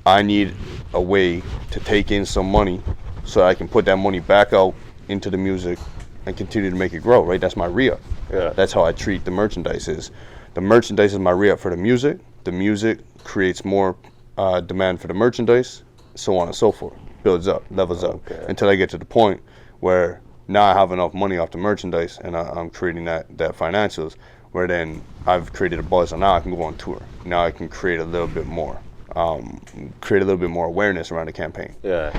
I need a way to take in some money so I can put that money back out into the music and continue to make it grow, right? That's my re-up. Yeah. That's how I treat the merchandise is. The merchandise is my re-up for the music. The music creates more demand for the merchandise, so on and so forth. Builds up, levels up, until I get to the point where now I have enough money off the merchandise and I'm creating that financials where then I've created a buzz and now I can go on tour. Now I can create a little bit more awareness around the campaign. Yeah.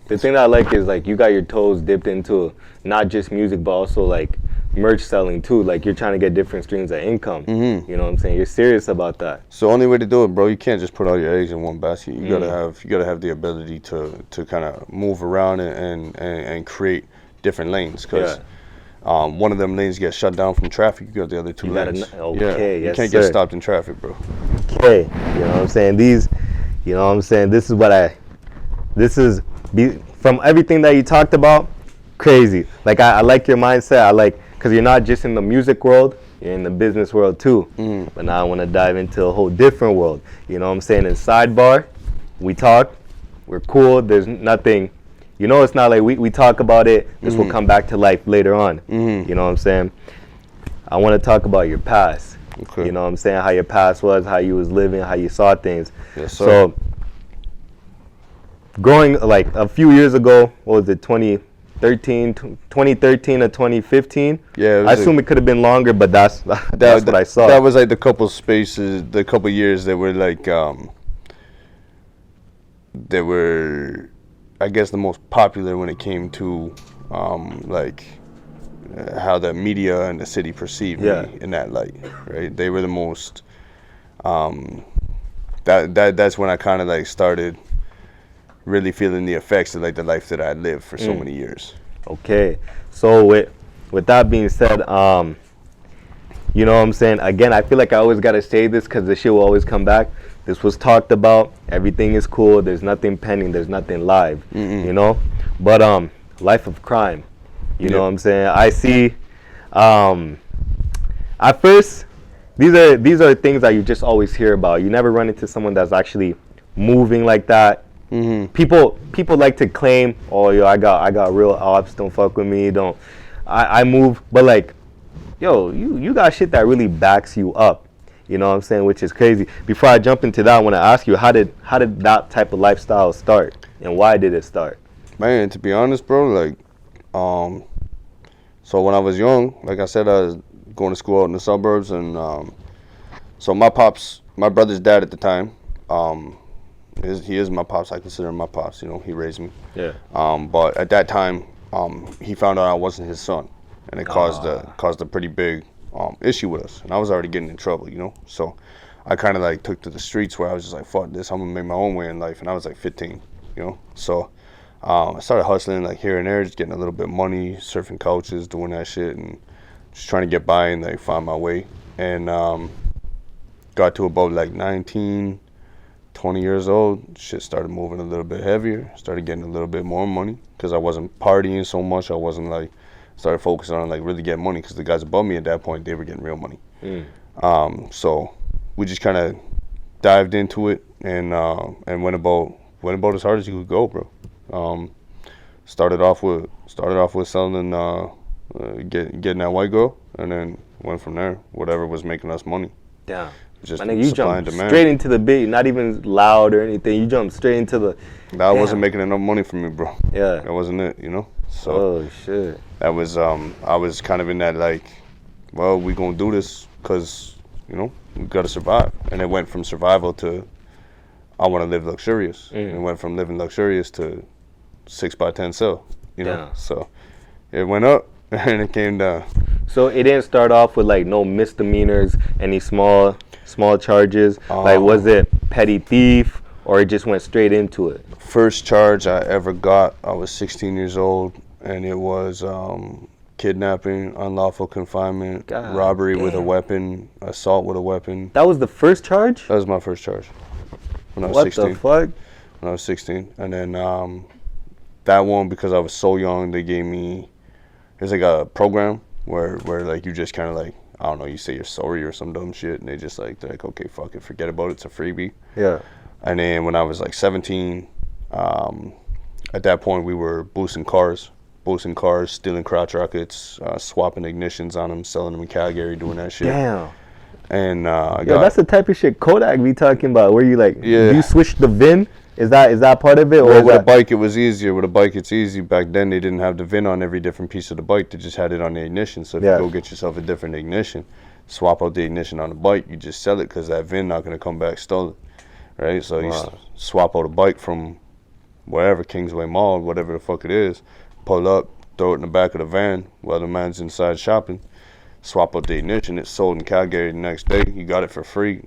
The thing that I like is like you got your toes dipped into not just music but also like merch selling too. Like you're trying to get different streams of income. You know what I'm saying? You're serious about that. It's the only way to do it, bro. You can't just put all your eggs in one basket. You gotta have the ability to kind of move around and create different lanes. Cause one of them lanes gets shut down from traffic. You got the other two lanes. You can't get stopped in traffic, bro. Okay, you know what I'm saying? You know what I'm saying? From everything that you talked about, crazy. Like I like your mindset. Because you're not just in the music world, you're in the business world too. But now I want to dive into a whole different world. You know what I'm saying? In Sidebar, we talk, we're cool. There's nothing, you know, it's not like we talk about it. This will come back to life later on. You know what I'm saying? I want to talk about your past. Okay. You know what I'm saying? How your past was, how you was living, how you saw things. Yes, sir. So, going like a few years ago, what was it, 2013 to 2015? Yeah, I assume it could have been longer, but that's what I saw. That was like the couple years that were like, that were, I guess, the most popular when it came to, how the media and the city perceived me in that light, right? They were the most, that's when I kind of like started really feeling the effects of like the life that I lived for so many years. Okay, so with that being said, you know what I'm saying? Again, I feel like I always gotta say this because the shit will always come back. This was talked about. Everything is cool. There's nothing pending. There's nothing live. You know, but life of crime. You know what I'm saying? I see. At first, these are things that you just always hear about. You never run into someone that's actually moving like that. People like to claim, oh, yo, I got real ops. Don't fuck with me. Don't. I move, but like, yo, you got shit that really backs you up. You know what I'm saying? Which is crazy. Before I jump into that, I want to ask you, how did that type of lifestyle start, and why did it start? Man, to be honest, bro, like, so when I was young, like I said, I was going to school out in the suburbs, and so my brother's dad at the time, he is my pops. I consider him my pops. You know, he raised me. Yeah. But at that time, he found out I wasn't his son, and it caused a pretty big issue with us, and I was already getting in trouble, you know. So I kind of like took to the streets where I was just like, fuck this, I'm gonna make my own way in life, and I was like 15, you know. So I started hustling like here and there, just getting a little bit of money, surfing couches, doing that shit, and just trying to get by and like find my way. And got to about like 19, 20 years old, shit started moving a little bit heavier, started getting a little bit more money because I wasn't partying so much. I wasn't like, started focusing on like really getting money because the guys above me at that point, they were getting real money. So we just kind of dived into it and went about as hard as you could go, bro. Started off with selling, getting that white girl, and then went from there. Whatever was making us money. Damn. Just I think you supply and jumped demand. straight into the beat, not even loud or anything. You jumped straight into the. That wasn't making enough money for me, bro. Yeah. That wasn't it, you know. So Oh shit. that was I was kind of in that like, well, we gonna do this because you know we gotta survive. And it went from survival to I want to live luxurious. And it went from living luxurious to 6x10 sell. You know. Yeah. So it went up and it came down. So it didn't start off with like no misdemeanors, any small charges. Like was it petty thief or it just went straight into it? First charge I ever got, I was 16 years old, and it was kidnapping, unlawful confinement, God robbery with a damn. weapon, assault with a weapon. That was the first charge? That was my first charge when I was What 16. the fuck? When I was 16, and then that one, because I was so young, they gave me, there's like a program where like you just kind of like, I don't know, you say you're sorry or some dumb shit, and they're like, okay, fuck it, forget about it, it's a freebie. Yeah. And then when I was like 17, at that point we were boosting cars, stealing crotch rockets, swapping ignitions on them, selling them in Calgary, doing that shit. Damn. And Yo, that's the type of shit Kodak be talking about, where you like, Yeah. you switch the VIN? Is that part of it? Or well, is with a that, bike it was easier. With a bike it's easy. Back then they didn't have the VIN on every different piece of the bike. They just had it on the ignition. So if Yeah. you go get yourself a different ignition, swap out the ignition on the bike, you just sell it because that VIN not going to come back stolen. Right? So you swap out a bike from wherever, Kingsway Mall, whatever the fuck it is, pull up, throw it in the back of the van while the man's inside shopping, swap out the ignition, it's sold in Calgary the next day, you got it for free,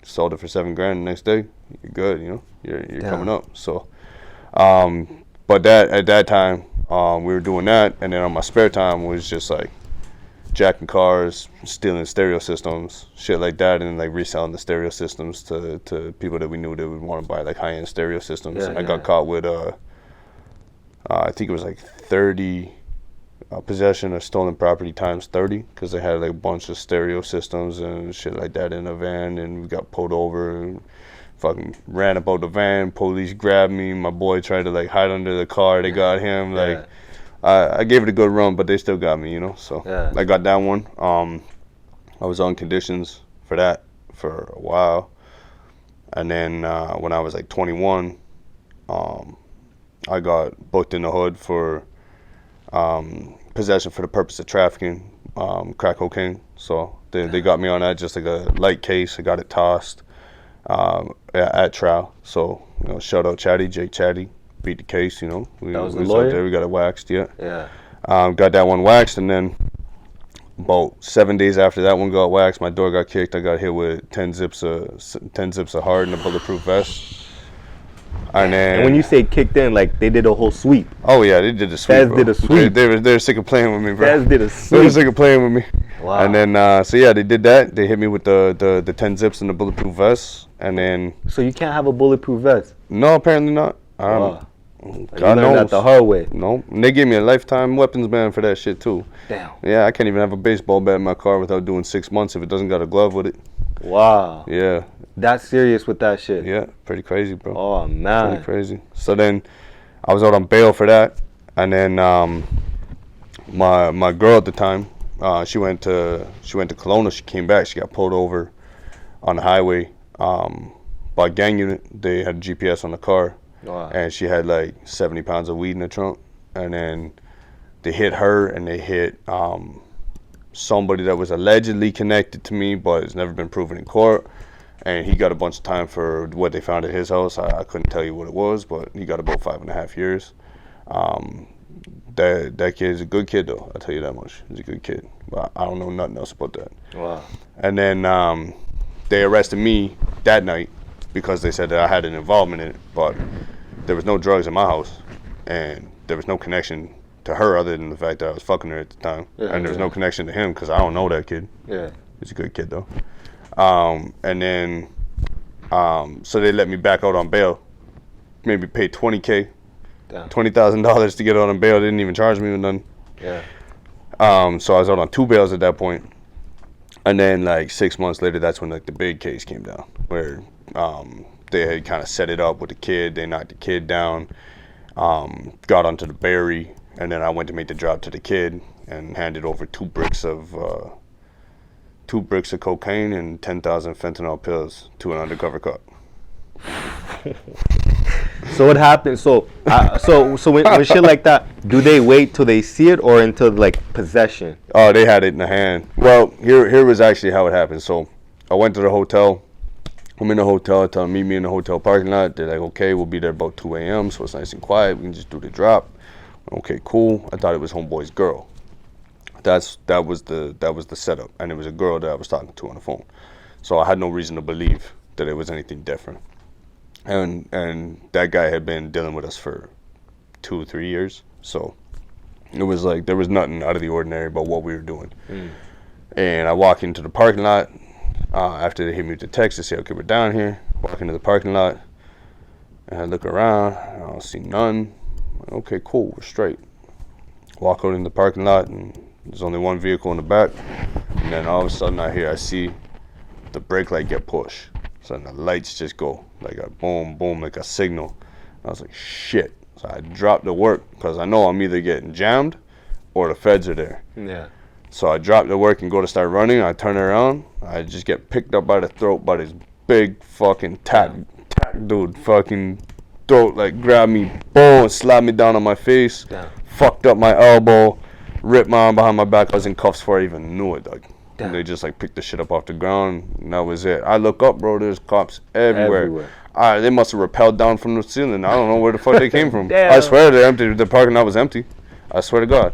sold it for $7,000 the next day, you're good, you know, you're coming up. So, but that at that time, we were doing that, and then on my spare time was just like jacking cars, stealing stereo systems, shit like that, and like reselling the stereo systems to people that we knew that would want to buy like high-end stereo systems. Yeah, and I got caught with I think it was like 30 possession of stolen property times 30, because they had like a bunch of stereo systems and shit like that in a van, and we got pulled over and Fucking ran up out the van. Police grabbed me. My boy tried to like hide under the car. They got him. Like, I gave it a good run, but they still got me, you know. So I got that one. I was on conditions for that for a while, and then when I was like 21, I got booked in the hood for possession for the purpose of trafficking crack cocaine. So they got me on that, just like a light case. I got it tossed at trial. So, you know, shout out Jake Chatty, beat the case, you know. That was we the lawyer? out there, we got it waxed, yeah. Yeah. Got that one waxed, and then about 7 days after that one got waxed, my door got kicked. I got hit with 10 zips of hard and a bulletproof vest. And when you say kicked in, like they did a whole sweep. Oh yeah, they did a sweep. Fez did a sweep. They were sick of playing with me, bro. Fez did a They sweep. were sick of playing with me. Wow. And then so yeah, they did that. They hit me with the 10 zips and the bulletproof vest. And then So you can't have a bulletproof vest. no, apparently not. Wow. God you learned knows. that the hard way. No, and they gave me a lifetime weapons ban for that shit too. Damn. Yeah, I can't even have a baseball bat in my car without doing 6 months if it doesn't got a glove with it. Wow. Yeah, That's serious with that shit. yeah, pretty crazy, bro. Oh Pretty man. crazy. So then I was out on bail for that, and then my girl at the time, she went to Kelowna. She came back. She got pulled over on the highway by a gang unit. They had GPS on the car. Wow. And she had like 70 pounds of weed in the trunk. And then they hit her, and they hit somebody that was allegedly connected to me, but it's never been proven in court. And he got a bunch of time for what they found at his house. I couldn't tell you what it was, but he got about 5.5 years. That kid's a good kid, though. I'll tell you that much. He's a good kid. But I don't know nothing else about that. Wow. And then they arrested me that night because they said that I had an involvement in it, but there was no drugs in my house, and there was no connection to her other than the fact that I was fucking her at the time. Yeah, and there was no connection to him because I don't know that kid. Yeah. He's a good kid, though. And then, so they let me back out on bail, maybe paid $20,000, Damn. $20,000 to get out on bail. They didn't even charge me with nothing. Yeah. So I was out on 2 bails at that point. And then like 6 months later, that's when like the big case came down, where they had kind of set it up with the kid. They knocked the kid down, got onto the berry, and then I went to make the drop to the kid and handed over 2 bricks of cocaine and 10,000 fentanyl pills to an undercover cop. So what happened? So when shit like that, do they wait till they see it or until like possession? Oh, they had it in the hand. Well, here was actually how it happened. So I went to the hotel. I'm in the hotel. I tell them, meet me in the hotel parking lot. They're like, okay, we'll be there about 2 a.m. So it's nice and quiet. We can just do the drop. Okay, cool. I thought it was homeboy's girl. That was the setup, and it was a girl that I was talking to on the phone. So I had no reason to believe that it was anything different. And that guy had been dealing with us for 2 or 3 years. So it was like there was nothing out of the ordinary about what we were doing. And I walk into the parking lot after they hit me with the text to say, okay, we're down here. Walk into the parking lot, and I look around. I don't see none. Okay, cool, we're straight. Walk out in the parking lot, and there's only one vehicle in the back. And then all of a sudden I see the brake light get pushed. So the lights just go like a boom, boom, like a signal. I was like, shit. So I dropped the work because I know I'm either getting jammed or the feds are there. Yeah. So I dropped the work and go to start running. I turn around. I just get picked up by the throat by this big fucking tack dude. Fucking throat, like grabbed me, boom, slapped me down on my face. Damn. Fucked up my elbow, ripped my arm behind my back. I was in cuffs before I even knew it, dog. Damn. They just like picked the shit up off the ground, and that was it. I look up, bro, there's cops everywhere. They must have rappelled down from the ceiling. I don't know where the fuck they came from. Damn. I swear they're empty. The parking lot was empty. I swear to God.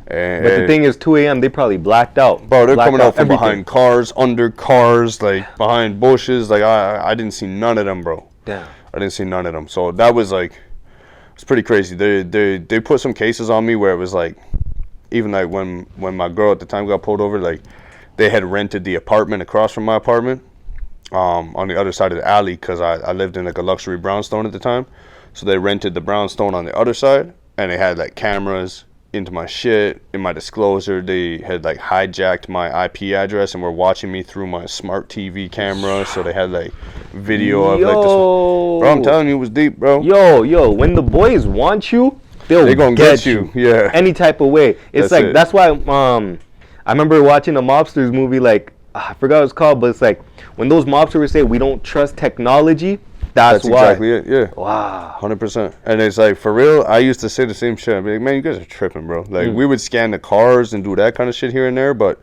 And But the thing is, 2 a.m. they probably blacked out. bro, they're Blacked coming out from everything. behind cars, under cars, like behind bushes. Like I didn't see none of them, bro. Damn. I didn't see none of them. So that was like, it's pretty crazy. They put some cases on me where it was like, even like when my girl at the time got pulled over, like they had rented the apartment across from my apartment, on the other side of the alley, because I lived in like a luxury brownstone at the time. So they rented the brownstone on the other side, and they had like cameras into my shit, in my disclosure. They had like hijacked my IP address and were watching me through my smart TV camera. So they had like video of like this. Bro, I'm telling you, it was deep, bro. Yo, when the boys want you, they're gonna get you. Yeah. Any type of way. It's that's why I remember watching a mobsters movie, like I forgot what it's called, but it's like when those mobsters say we don't trust technology, that's why. Exactly it, yeah. Wow. 100%. And it's like, for real, I used to say the same shit. I'd be like, man, you guys are tripping, bro. Like, we would scan the cars and do that kind of shit here and there, but,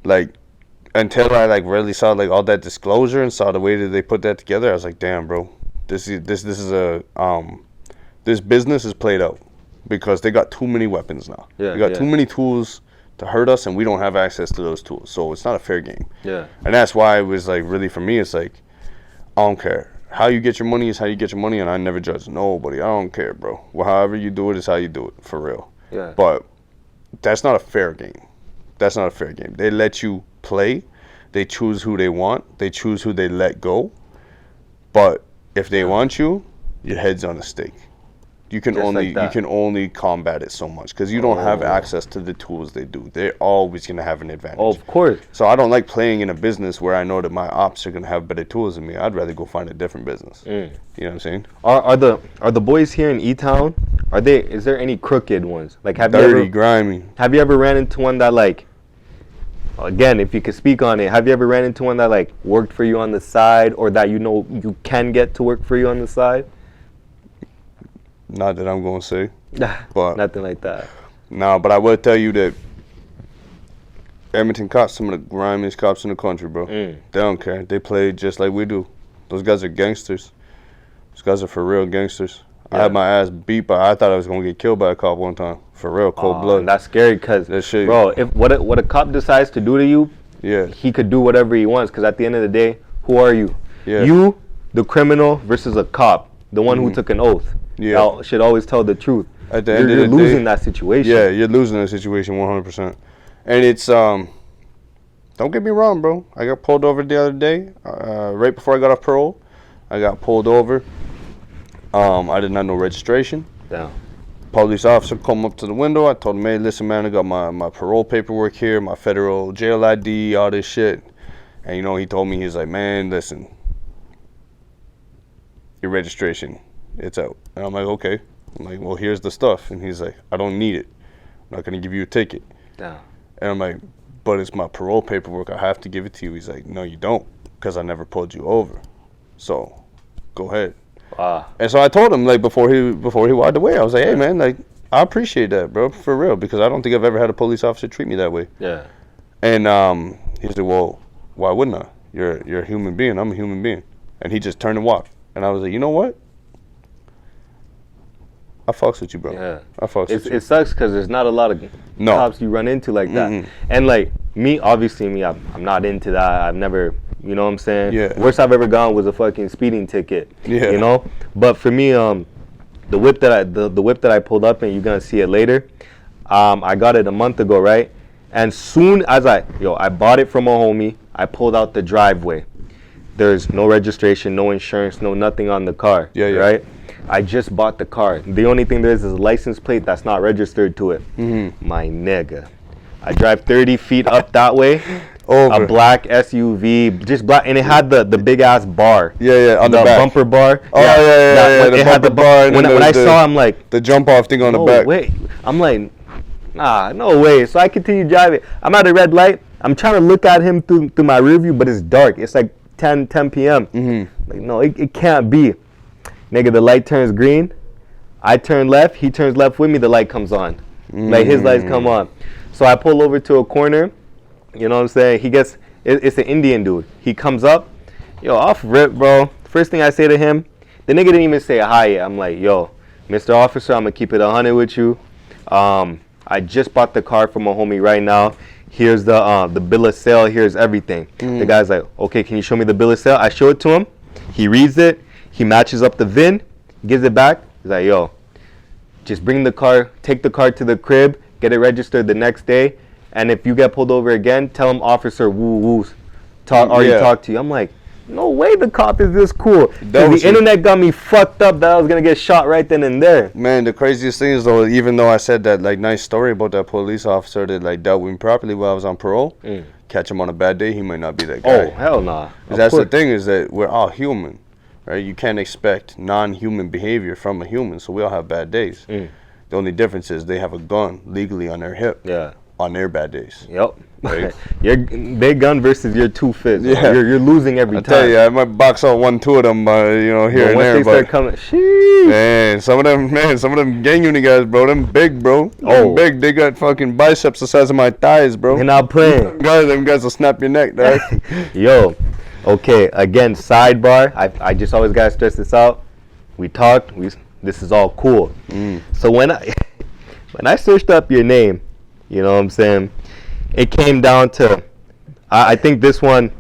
like, until I, like, really saw, like, all that disclosure and saw the way that they put that together, I was like, damn, bro, this is a, this business is played out because they got too many weapons now. Yeah, they got too many tools to hurt us, and we don't have access to those tools, so it's not a fair game. Yeah. And that's why it was, like, really, for me, it's like, I don't care. How you get your money is how you get your money, and I never judge nobody. I don't care, bro. Well, however you do it is how you do it, for real. Yeah. But that's not a fair game. That's not a fair game. They let you play. They choose who they want. They choose who they let go. But if they want you, your head's on a stake. You can only combat it so much because you don't have access to the tools they do. They're always gonna have an advantage. Oh, of course. So I don't like playing in a business where I know that my ops are gonna have better tools than me. I'd rather go find a different business. You know what I'm saying? Are the boys here in E-Town? Is there any crooked ones? Like grimy. Have you ever ran into one that, like, again, if you could speak on it, have you ever ran into one that, like, worked for you on the side, or that you can get to work for you on the side? Not that I'm gonna say, but nothing like that. No, but I will tell you that Edmonton cops, some of the grimiest cops in the country, bro. They don't care. They play just like we do. Those guys are gangsters. Those guys are for real gangsters. Yeah. I had my ass beat by. I thought I was gonna get killed by a cop one time. For real, cold blood. That's scary, cause that shit, bro, if what a cop decides to do to you, he could do whatever he wants. Cause at the end of the day, who are you? Yeah. You, the criminal, versus a cop, the one who took an oath. Yeah, should always tell the truth. At the end of the day, you're losing that situation. Yeah, you're losing that situation 100%. And it's don't get me wrong, bro. I got pulled over the other day, right before I got off parole. I got pulled over. I didn't have no registration. Damn. Police officer come up to the window. I told him, hey, listen, man, I got my parole paperwork here, my federal jail ID, all this shit. And you know, he told me, he's like, man, listen, your registration, it's out. And I'm like, okay. I'm like, well, here's the stuff. And he's like, I don't need it. I'm not going to give you a ticket. Yeah. And I'm like, but it's my parole paperwork. I have to give it to you. He's like, no, you don't, because I never pulled you over. So go ahead. Wow. And so I told him, like, before he walked away, I was like, hey, man, like, I appreciate that, bro, for real, because I don't think I've ever had a police officer treat me that way. Yeah. And he's like, well, why wouldn't I? You're a human being. I'm a human being. And he just turned and walked. And I was like, you know what? I fucks with you, bro. Yeah. I fucks with you. It sucks because there's not a lot of cops you run into like that. And like me, obviously, I'm not into that. I've never, you know what I'm saying? Yeah. Worst I've ever gone was a fucking speeding ticket. Yeah. You know? But for me, the whip that I pulled up in, you're gonna see it later. I got it a month ago, right? And soon as I bought it from a homie, I pulled out the driveway. There's no registration, no insurance, no nothing on the car. Yeah. Right? I just bought the car. The only thing there is a license plate that's not registered to it. My nigga. I drive 30 feet up that way. Over. A black SUV, just black, and it had the big ass bar. Yeah, on the back. Bumper bar. Oh, yeah. It had the bar. And when I saw, I'm like, the jump off thing on the back. Wait. I'm like, nah, no way. So I continue driving. I'm at a red light. I'm trying to look at him through my rear view, but it's dark. It's like 10 p.m. Like, no, it can't be. Nigga, the light turns green. I turn left. He turns left with me. The light comes on. Like, his lights come on. So I pull over to a corner. You know what I'm saying? It's an Indian dude. He comes up. Yo, off rip, bro. First thing I say to him, the nigga didn't even say hi yet. I'm like, yo, Mr. Officer, I'm going to keep it 100 with you. I just bought the car from a homie right now. Here's the bill of sale. Here's everything. The guy's like, okay, can you show me the bill of sale? I show it to him. He reads it. He matches up the VIN, gives it back. He's like, yo, just bring the car, take the car to the crib, get it registered the next day. And if you get pulled over again, tell him Officer Woo Woo already talked to you. I'm like, no way the cop is this cool. 'Cause was the it. internet got me fucked up that I was gonna get shot right then and there. Man, the craziest thing is though, even though I said that like nice story about that police officer that like dealt with me properly while I was on parole, catch him on a bad day, he might not be that guy. Oh hell nah. 'Cause that's the thing is that we're all human, right? You can't expect non-human behavior from a human, so we all have bad days. The only difference is they have a gun legally on their hip. Yeah. On their bad days. Yep. Right? Their gun versus your 2 fists. Yeah. You're losing every I time. tell you, I might box out 1-2 of them, here But and once there. they But start coming, sheesh. man, some of them gang unit guys, bro, them big, bro. Oh. Big. They got fucking biceps the size of my thighs, bro. They're not playing. Them guys will snap your neck, dog. Yo, okay, again, sidebar. I just always gotta stress this out. We talked. This is all cool. So when I searched up your name, you know what I'm saying, it came down to, I think this one,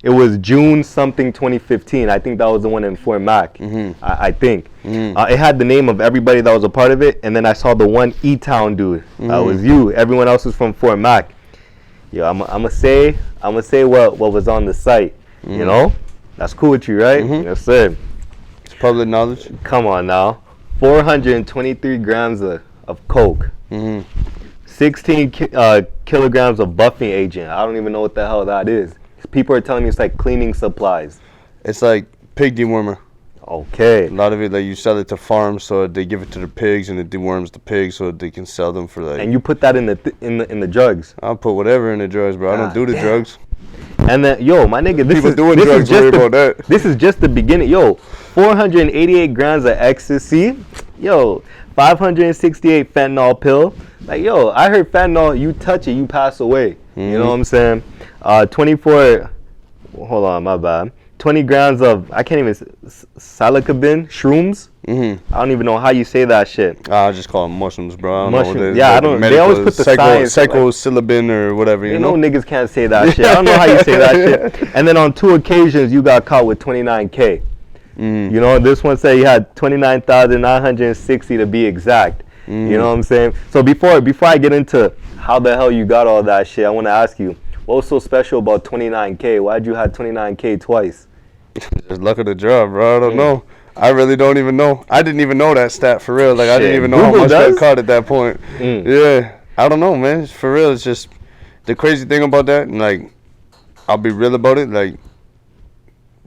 it was June something 2015. I think that was the one in Fort Mac. I think. It had the name of everybody that was a part of it, and then I saw the one E-Town dude. That was you. Everyone else was from Fort Mac. Yo, I'm gonna say what was on the site. You know, that's cool with you, right? Yes, sir. It's public knowledge. Come on now, 423 grams of coke, 16 kilograms of buffing agent. I don't even know what the hell that is. People are telling me it's like cleaning supplies. It's like pig dewormer. Okay. A lot of it, like you sell it to farms, so they give it to the pigs, and it deworms the pigs, so they can sell them for like. And you put that in the drugs. I'll put whatever in the drugs, bro. I don't do the drugs. And then, yo, my nigga, this People is doing this drugs. is just Worry the, about that. This is just the beginning. Yo, 488 grams of ecstasy. Yo, 568 fentanyl pill. Like, yo, I heard fentanyl, you touch it, you pass away. You know what I'm saying? 24, hold on, my bad. 20 grams of, I can't even, psilocybin, shrooms. I don't even know how you say that shit. I just call them mushrooms, bro. I don't know what it is. Yeah, I don't, they always put the science. Psilocybin or whatever, you know? Niggas can't say that shit. I don't know how you say that shit. And then on 2 occasions, you got caught with 29K. You know, this one said you had 29,960 to be exact. You know what I'm saying? So before I get into how the hell you got all that shit, I want to ask you, what was so special about 29K? Why'd you have 29K twice? Just luck of the draw, bro. I don't know. I really don't even know. I didn't even know that stat for real. Like, I didn't even know how much I caught at that point. Yeah. I don't know, man. For real, it's just the crazy thing about that, and like, I'll be real about it, like,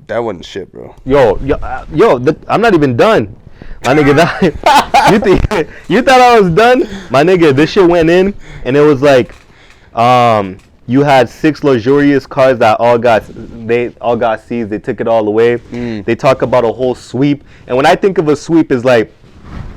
that wasn't shit, bro. I'm not even done. My nigga, you thought I was done? My nigga, this shit went in, and it was like, you had 6 luxurious cars that all got seized. They took it all away. They talk about a whole sweep, and when I think of a sweep, is like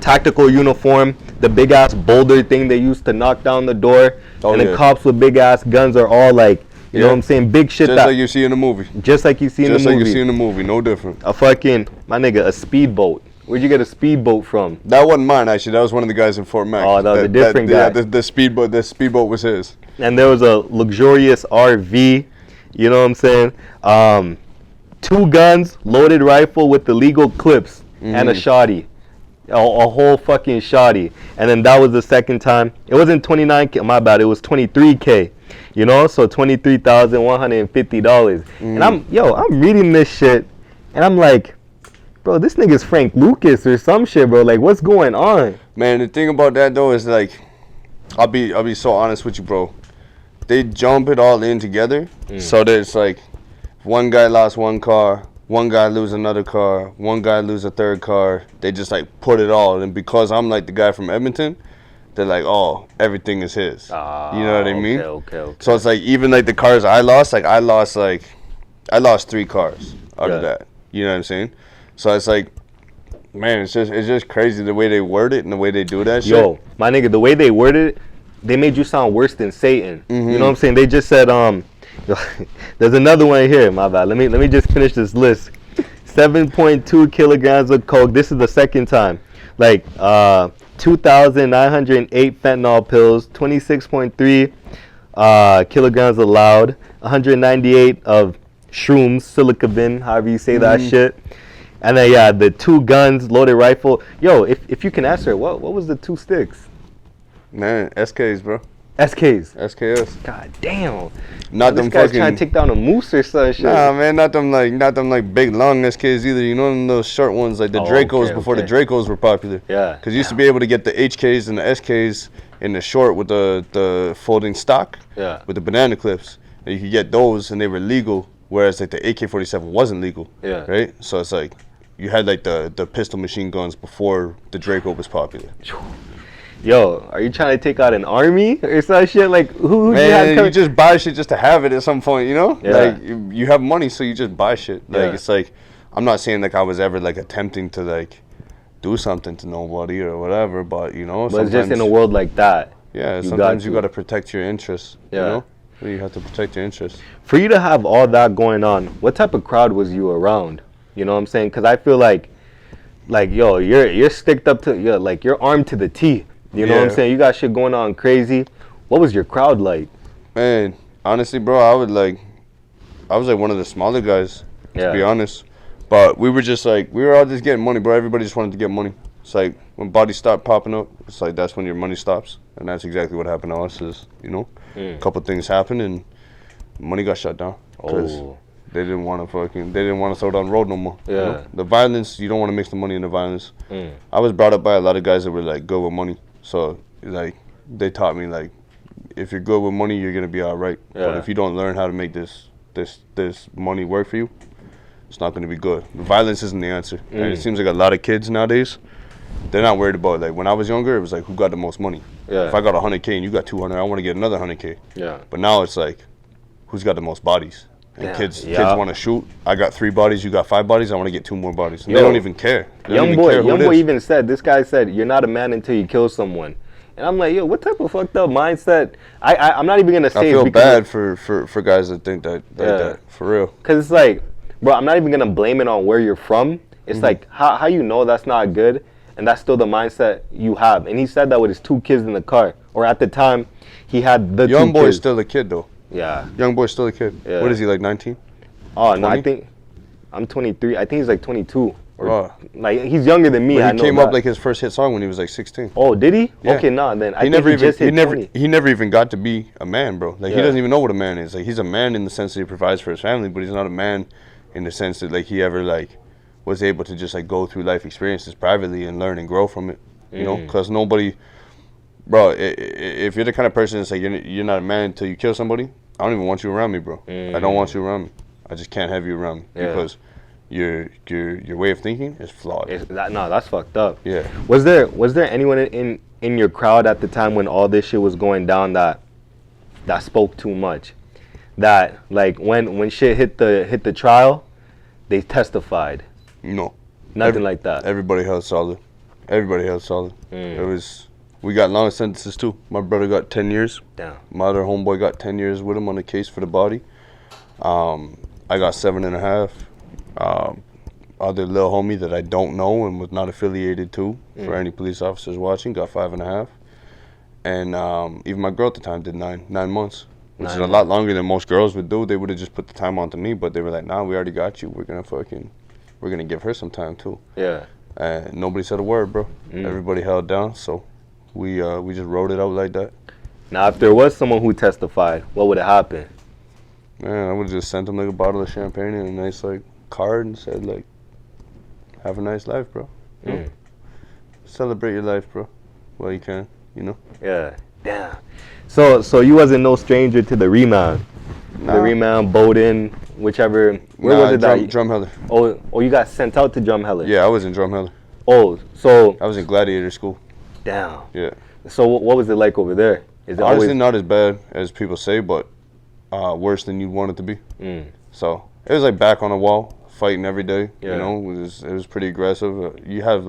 tactical uniform, the big ass boulder thing they used to knock down the door, and the cops with big ass guns are all like, you know what I'm saying, big shit. Just like you see in the movie. Just like you see in the movie. Just like you see in the movie, no different. A fucking, my nigga, a speedboat. Where'd you get a speedboat from? That wasn't mine, actually. That was one of the guys in Fort Mac. Oh, that was a different guy. Yeah, the speedboat was his. And there was a luxurious RV, you know what I'm saying? 2 guns, loaded rifle with the legal clips, and a shotty. A whole fucking shotty. And then that was the second time. It wasn't 29K, my bad, it was 23K. You know, so $23,150. And I'm reading this shit, and I'm like, bro, this nigga's Frank Lucas or some shit, bro. Like, what's going on? Man, the thing about that though is like, I'll be so honest with you, bro. They jump it all in together, so that it's like, one guy lost one car, one guy lose another car, one guy lose a third car. They just like put it all, and because I'm like the guy from Edmonton, they're like, oh, everything is his. You know what I mean? Okay. So it's like, even like the cars I lost 3 cars out of that. You know what I'm saying? So it's like, man, it's just crazy the way they word it and the way they do that shit. Yo, my nigga, the way they worded it, they made you sound worse than Satan. You know what I'm saying? They just said, there's another one here, my bad. Let me just finish this list. 7.2 kilograms of coke. This is the second time. Like, 2,908 fentanyl pills, 26.3 kilograms of loud, 198 of shrooms, psilocybin, however you say that shit. And then, the 2 guns, loaded rifle. Yo, if you can answer, what was the 2 sticks? Man, SKs, bro. SKs. SKS. God damn. Not This them guy's fucking. trying to take down a moose or some shit. Nah, man, not them like big long SKs either. You know them those short ones like the Dracos before the Dracos were popular. Yeah. Because you used to be able to get the HKs and the SKs in the short with the folding stock. Yeah. With the banana clips. And you could get those and they were legal, whereas like the AK-47 wasn't legal. Yeah. Right. So it's like you had like the pistol machine guns before the Draco was popular. Yo, are you trying to take out an army or some shit? Like, who do you have Man, coming? you just buy shit just to have it at some point, you know? Yeah. Like, you have money, so you just buy shit. Like, Yeah. it's like, I'm not saying, like, I was ever, like, attempting to, like, do something to nobody or whatever, but, you know, But it's just in a world like that. Yeah, you sometimes you to. got to protect your interests, Yeah. you know? You have to protect your interests. For you to have all that going on, what type of crowd was you around? You know what I'm saying? Because I feel like, yo, you're sticked up to, you're armed to the T. You know what I'm Yeah. saying? You got shit going on crazy. What was your crowd like? Man, honestly, bro, I was like one of the smaller guys, to be honest. But we were just like, we were all just getting money, bro. Everybody just wanted to get money. It's like when bodies start popping up, it's like that's when your money stops. And that's exactly what happened to us is, you know, a couple things happened and money got shut down. Because they didn't want to throw down the road no more. Yeah. You know? The violence, you don't want to mix the money and the violence. I was brought up by a lot of guys that were like good with money. So like they taught me like if you're good with money, you're gonna be all right. Yeah. But if you don't learn how to make this money work for you, it's not gonna be good. Violence isn't the answer. And it seems like a lot of kids nowadays, they're not worried about like when I was younger, it was like who got the most money. Yeah. If I got 100K and you got 200, I want to get another 100K. Yeah. But now it's like, who's got the most bodies? And Damn, kids yeah. want to shoot. I got 3 bodies, you got 5 bodies. I want to get 2 more bodies. And Yo, they don't even care. They don't Young even boy, care who young it boy is. even said, this guy said, you're not a man until you kill someone. And I'm like, yo, what type of fucked up mindset? I'm not even gonna say. I it's feel because bad for guys that think that like that for real. Cause it's like, bro, I'm not even gonna blame it on where you're from. It's like how you know that's not good, and that's still the mindset you have. And he said that with his 2 kids in the car, or at the time, he had the Young 2 boy's kids. still a kid though. Yeah. Young boy's still a kid. Yeah. What is he, like 19? Oh no, I 20? think I'm 23. I think he's like 22. Or Oh. like he's younger than me. But I he know came that. up like his first hit song when he was like 16. Oh, did he? Yeah. Okay, nah. Then I He think never he even just hit 20. he never even got to be a man, bro. Like Yeah. he doesn't even know what a man is. Like he's a man in the sense that he provides for his family, but he's not a man in the sense that like he ever like was able to just like go through life experiences privately and learn and grow from it. You know, because nobody, bro. If you're the kind of person that's like you're not a man until you kill somebody, I don't even want you around me, bro. I don't want you around me. I just can't have you around me because your way of thinking is flawed. That's fucked up. Yeah. Was there anyone in your crowd at the time when all this shit was going down that spoke too much? That like when shit hit the trial, they testified. No. Nothing like that. Everybody held solid. It was. We got long sentences too. My brother got 10 years. Damn. My other homeboy got 10 years with him on the case for the body. I got 7.5. Other little homie that I don't know and was not affiliated to, for any police officers watching, got 5.5. And even my girl at the time did 9 months, which is a lot longer than most girls would do. They would have just put the time on to me, but they were like, nah, we already got you. We're gonna give her some time too. Yeah. And nobody said a word, bro. Everybody held down, so we just wrote it out like that. Now, if there was someone who testified, what would have happened? Man, I would have just sent them like a bottle of champagne and a nice like card and said like, have a nice life, bro. You know? Celebrate your life, bro, while you can, you know? Yeah. Damn. So you wasn't no stranger to the remand. Nah. The remand, Bowdoin, whichever. Where was it that? Drumheller. Oh, you got sent out to Drumheller. Yeah, I was in Drumheller. Oh, so I was in Gladiator School. damn. Yeah. So what was it like over there? Is it Honestly, always not as bad as people say, but worse than you'd want it to be. So it was like back on the wall, fighting every day. Yeah. You know, it was pretty aggressive. You have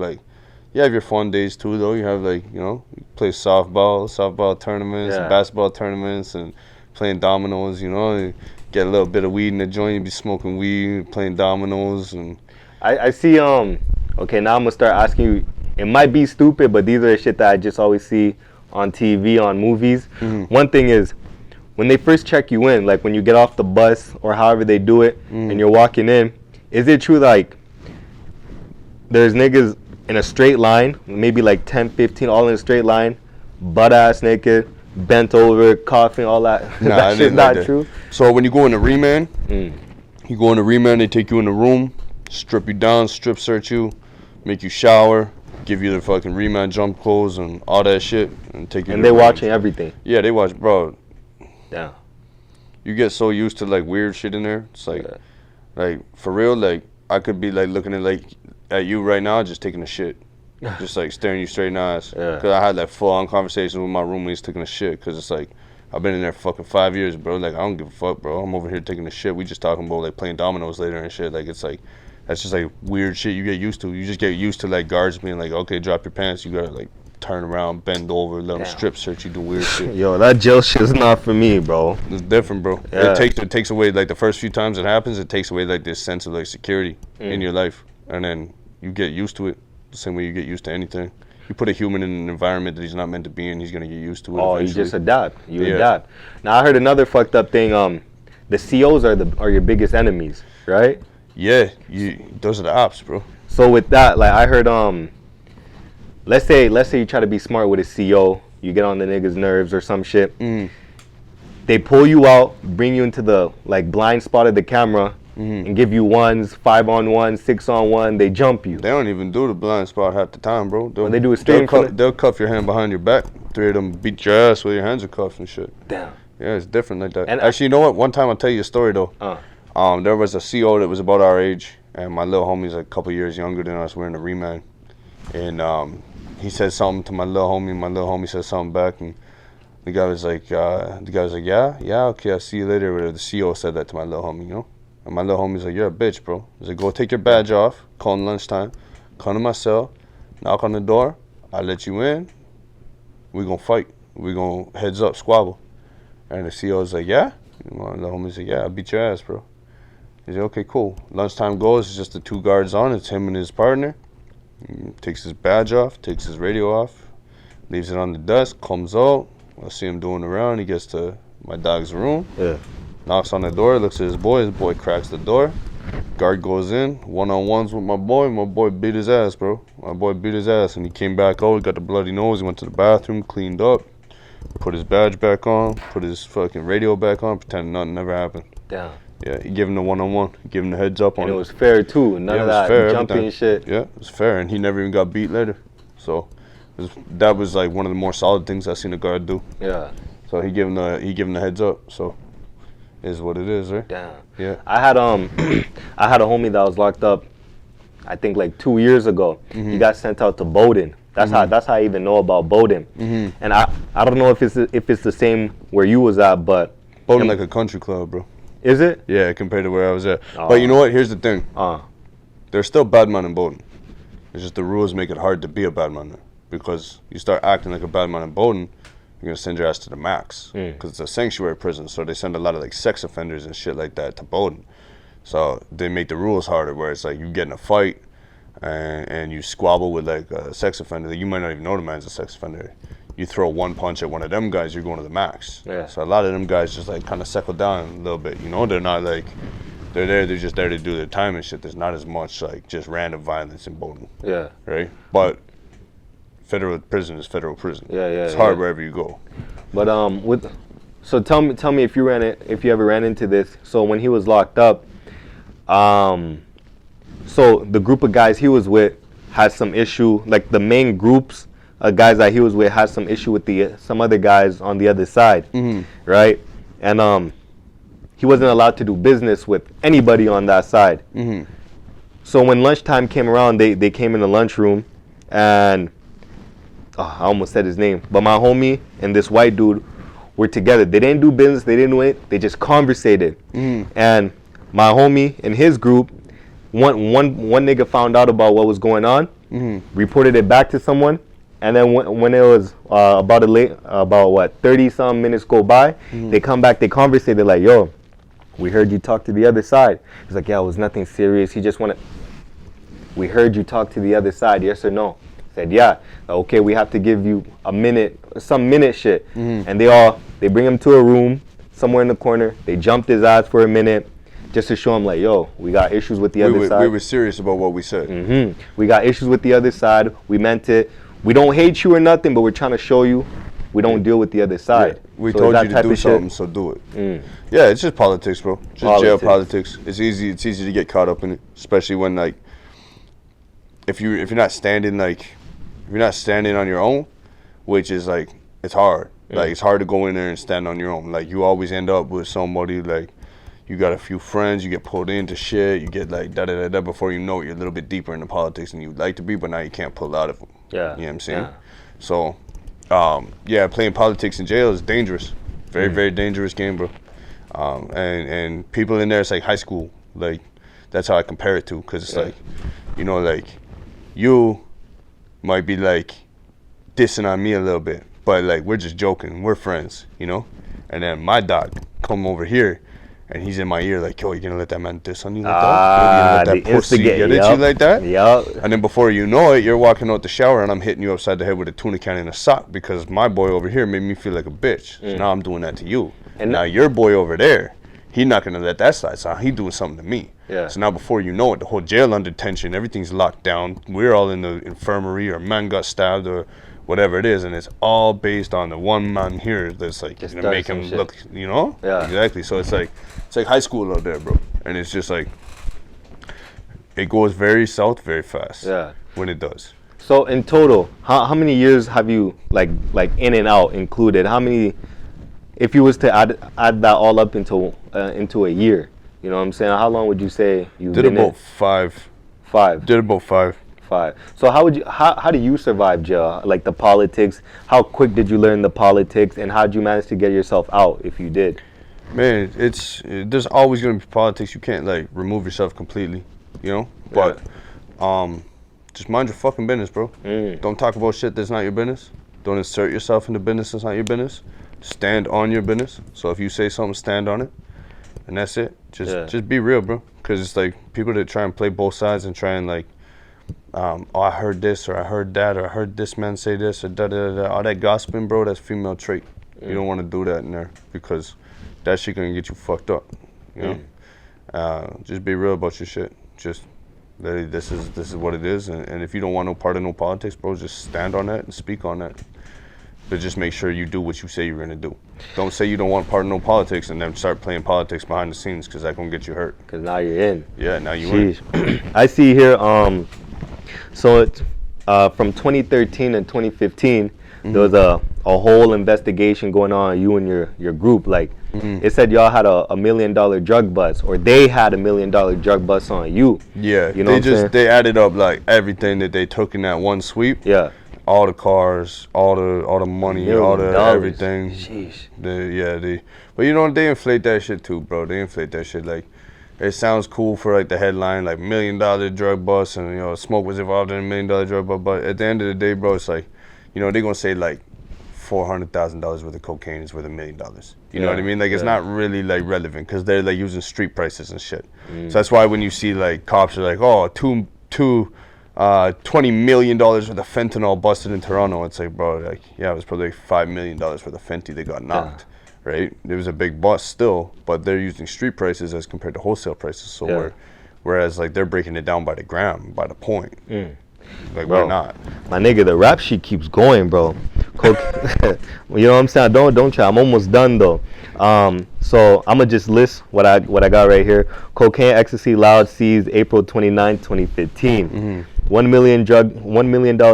your fun days too, though. You have you play softball tournaments, Yeah. basketball tournaments, and playing dominoes. You know, you get a little bit of weed in the joint. You be smoking weed, playing dominoes, and I see okay, now I'm gonna start asking you, it might be stupid, but these are the shit that I just always see on TV, on movies. One thing is, when they first check you in, like when you get off the bus or however they do it, and you're walking in, is it true like there's niggas in a straight line, maybe like 10, 15, all in a straight line, butt ass naked, bent over, coughing, all that. Nah, That it shit's ain't not like that. true. So when you go in the remand, Mm. you go in the remand, they take you in the room, strip you down, strip search you, make you shower, give you the fucking remand jump clothes and all that shit, and take you. And to they the range. watching everything. Yeah, they watch, bro. Yeah. You get so used to like weird shit in there. It's like, Yeah. like for real, like I could be like looking at you right now, just taking a shit, just like staring you straight in the eyes. Yeah. Cause I had like full on conversations with my roommates taking a shit. Cause it's like I've been in there for fucking 5 years, bro. Like I don't give a fuck, bro. I'm over here taking a shit. We just talking about like playing dominoes later and shit. Like it's like that's just like weird shit you get used to. You just get used to like guards being like, okay, drop your pants. You gotta like turn around, bend over, let them Damn. strip search you, do weird shit. Yo, that jail shit's not for me, bro. It's different, bro. Yeah. It takes away like the first few times it happens. It takes away like this sense of like security in your life, and then you get used to it the same way you get used to anything. You put a human in an environment that he's not meant to be in, he's gonna get used to it. Oh, you eventually. just adapt. You Yeah. adapt. Now I heard another fucked up thing. The COs are your biggest enemies, right? Yeah, those are the ops, bro. So with that, like I heard, let's say you try to be smart with a CO, you get on the nigga's nerves or some shit. They pull you out, bring you into the like blind spot of the camera, and give you ones, 5-on-1, 6-on-1. They jump you. They don't even do the blind spot half the time, bro. When they do it straight in front of- they'll cuff your hand behind your back. 3 of them beat your ass while your hands are cuffed and shit. Damn. Yeah, it's different like that. And Actually, you know what? One time I'll tell you a story though. There was a CO that was about our age, and my little homie's a couple years younger than us. We're in a remand, and he said something to my little homie. My little homie said something back, and the guy was like, yeah, okay, I'll see you later. Whatever. The CO said that to my little homie, you know. And my little homie's like, you're a bitch, bro. He's like, go take your badge off, call him lunchtime, come to my cell, knock on the door, I'll let you in, we gonna fight. We gonna heads up, squabble. And the CO's like, yeah? And my little homie's like, yeah, I'll beat your ass, bro. He's like, okay, cool. Lunchtime goes, it's just the 2 guards on, it's him and his partner. He takes his badge off, takes his radio off, leaves it on the desk, comes out. I see him doing around, he gets to my dog's room. Yeah. Knocks on the door, looks at his boy cracks the door. Guard goes in, one-on-ones with my boy beat his ass, bro. My boy beat his ass, and he came back out, got the bloody nose, he went to the bathroom, cleaned up, put his badge back on, put his fucking radio back on, pretending nothing never happened. Damn. Yeah, he gave him the one-on-one, he gave him the heads up on And it. it was fair too. None Yeah, of it was that fair, jumping everything. and shit. Yeah, it was fair, and he never even got beat later. So that was like one of the more solid things I seen a guard do. Yeah. So he gave him the heads up. So is what it is, right? Damn. Yeah. I had I had a homie that was locked up, I think like 2 years ago. He got sent out to Bowdoin. That's how I even know about Bowdoin. And I don't know if it's the same where you was at, but Bowdoin like a country club, bro. is it? Yeah, compared to where I was at. But you know what? Here's the thing. There's still bad man in Bowdoin. It's just the rules make it hard to be a bad man there. Because you start acting like a bad man in Bowdoin, you're gonna send your ass to the max. Because it's a sanctuary prison, so they send a lot of like sex offenders and shit like that to Bowdoin. So they make the rules harder, where it's like you get in a fight and you squabble with like a sex offender. You might not even know the man's a sex offender. You throw one punch at one of them guys, you're going to the max. Yeah. So a lot of them guys just like kind of settle down a little bit. You know, they're not like they're just there to do their time and shit. There's not as much like just random violence in Bowdoin. Yeah. Right? But federal prison is federal prison. Yeah. It's hard wherever you go. But so tell me if you ever ran into this. So when he was locked up, so the group of guys he was with had some issue. Like the main groups of guys that he was with had some issue with some other guys on the other side, right? And he wasn't allowed to do business with anybody on that side. So when lunchtime came around, they came in the lunchroom, and I almost said his name, but my homie and this white dude were together. They didn't do business, they didn't do it, they just conversated. And my homie and his group, one nigga found out about what was going on, reported it back to someone, and then when it was about 30 some minutes go by, they come back, they conversated like, yo, we heard you talk to the other side. He's like, yeah, it was nothing serious. He just we heard you talk to the other side, yes or no? Said, yeah. Okay, we have to give you some minute shit. And they bring him to a room somewhere in the corner. They jumped his ass for a minute just to show him like, yo, we got issues with the other side. We were serious about what we said. We got issues with the other side. We meant it. We don't hate you or nothing, but we're trying to show you we don't deal with the other side. We So is told that you to type do of shit? something, so do it. Yeah, it's just politics, bro. Just jail politics. It's easy to get caught up in it, especially when like if you're not standing on your own, which is like it's hard. Like it's hard to go in there and stand on your own. Like you always end up with somebody like you got a few friends, you get pulled into shit, you get like da-da-da-da. Before you know it, you're a little bit deeper into politics than you'd like to be, but now you can't pull out of them. Yeah. You know what I'm saying? Yeah. So, playing politics in jail is dangerous. Very, very dangerous game, bro. And people in there, it's like high school. Like, that's how I compare it to, because it's like, you know, like, you might be like dissing on me a little bit, but like, we're just joking. We're friends, you know? And then my dog come over here, and he's in my ear like, yo, you gonna let that man diss on you like that? You gonna let that pussy get at you like that? Yep. And then before you know it, you're walking out the shower and I'm hitting you upside the head with a tuna can and a sock because my boy over here made me feel like a bitch. So now I'm doing that to you. And now your boy over there, he not gonna let that slide. So he doing something to me. Yeah. So now before you know it, the whole jail under tension, everything's locked down. We're all in the infirmary or man got stabbed or whatever it is, and it's all based on the one man here that's like Just gonna make him shit. look, you know? Yeah. Exactly. So it's like high school out there, bro. And it's just like it goes very south very fast. Yeah. When it does. So in total, how many years have you like in and out included? How many, if you was to add that all up into a year, you know what I'm saying? How long would you say you Did about 5. 5. Did about 5. 5. So how do you survive jail? Like the politics, how quick did you learn the politics, and how did you manage to get yourself out if you did? Man, there's always gonna be politics. You can't like remove yourself completely, you know? But just mind your fucking business, bro. Don't talk about shit that's not your business. Don't insert yourself into business that's not your business. Stand on your business. So if you say something, stand on it. And that's it. Just be real, bro. Because it's like people that try and play both sides and try and like oh, I heard this or I heard that or I heard this man say this or da-da-da-da. All that gossiping, bro, that's female trait. You don't want to do that in there because that shit gonna get you fucked up, you know? Just be real about your shit. Just this is what it is, and if you don't want no part of no politics, bro, just stand on that and speak on that. But just make sure you do what you say you're gonna do. Don't say you don't want part of no politics and then start playing politics behind the scenes because that's gonna get you hurt. Because now you're in. Yeah, now you in. I see here, so it's from 2013 and 2015, there was a whole investigation going on, you and your group. Like, it said y'all had a $1 million drug bust, or they had $1 million drug bust on you. Yeah, you know they added up like everything that they took in that one sweep. Yeah. All the cars, all the money, all the everything. Sheesh. But you know, they inflate that shit too, bro. They inflate that shit. Like, it sounds cool for like the headline, like $1 million drug bust, and you know, Smoke was involved in $1 million drug bust. But at the end of the day, bro, it's like, you know, they're gonna say like $400,000 worth of cocaine is worth $1 million. You know what I mean? Like, it's not really like relevant because they're like using street prices and shit. So that's why when you see like cops are like, oh, $20 million worth of fentanyl busted in Toronto, it's like, bro, like, yeah, it was probably $5 million worth of fenty that got knocked, right? It was a big bust still, but they're using street prices as compared to wholesale prices. So whereas like they're breaking it down by the gram, by the point. Like, bro, we're not. My nigga, the rap sheet keeps going, bro. You know what I'm saying? Don't try. I'm almost done though. So I'm gonna just list what I got right here. Cocaine, ecstasy, loud seized April 29, 2015. $1 million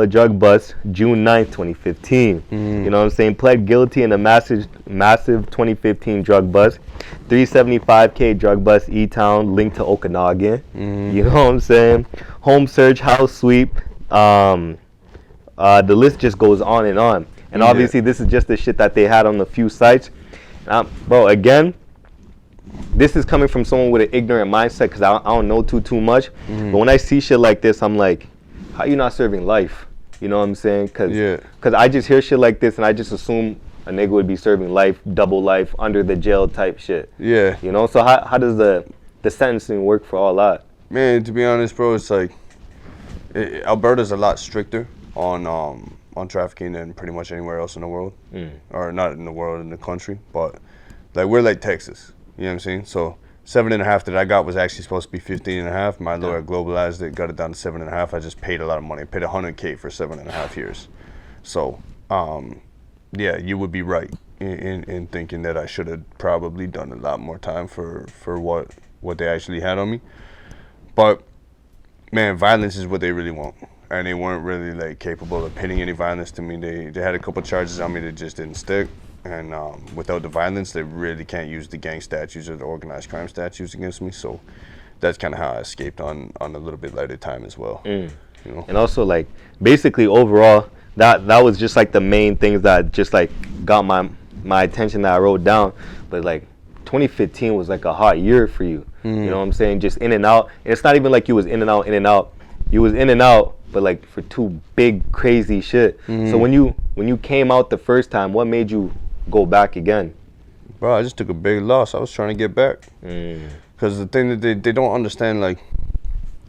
drug bust June 9th, 2015. You know what I'm saying? Pled guilty in a massive 2015 drug bust. 375K drug bust E-Town linked to Okanagan. You know what I'm saying? Home search, house sweep. The list just goes on. And obviously this is just the shit that they had on the few sites. Bro, again, this is coming from someone with an ignorant mindset because I don't know too much. But when I see shit like this, I'm like, how you not serving life? You know what I'm saying? Because I just hear shit like this and I just assume a nigga would be serving life, double life, under the jail type shit. Yeah. You know, so how does the sentencing work for all that? Man, to be honest, bro, it's like Alberta's a lot stricter on trafficking than pretty much anywhere else in the world. Or not in the world, in the country. But like, we're like Texas. You know what I'm saying? So 7.5 that I got was actually supposed to be 15.5. My lawyer globalized it, got it down to 7.5. I just paid a lot of money. I paid $100K for 7.5 years. So yeah, you would be right in thinking that I should have probably done a lot more time for what they actually had on me. But man, violence is what they really want, and they weren't really like capable of pitting any violence to me. They had a couple charges on me that just didn't stick, and without the violence, they really can't use the gang statutes or the organized crime statutes against me. So that's kind of how I escaped on a little bit lighter time as well. You know? And also, like, basically overall, that was just like the main things that just like got my attention that I wrote down. But like 2015 was like a hot year for you. You know what I'm saying? Just in and out. And it's not even like you was in and out, in and out. You was in and out, but like for two big crazy shit. So when you came out the first time, what made you go back again? Bro, I just took a big loss. I was trying to get back. Because the thing that they don't understand, like,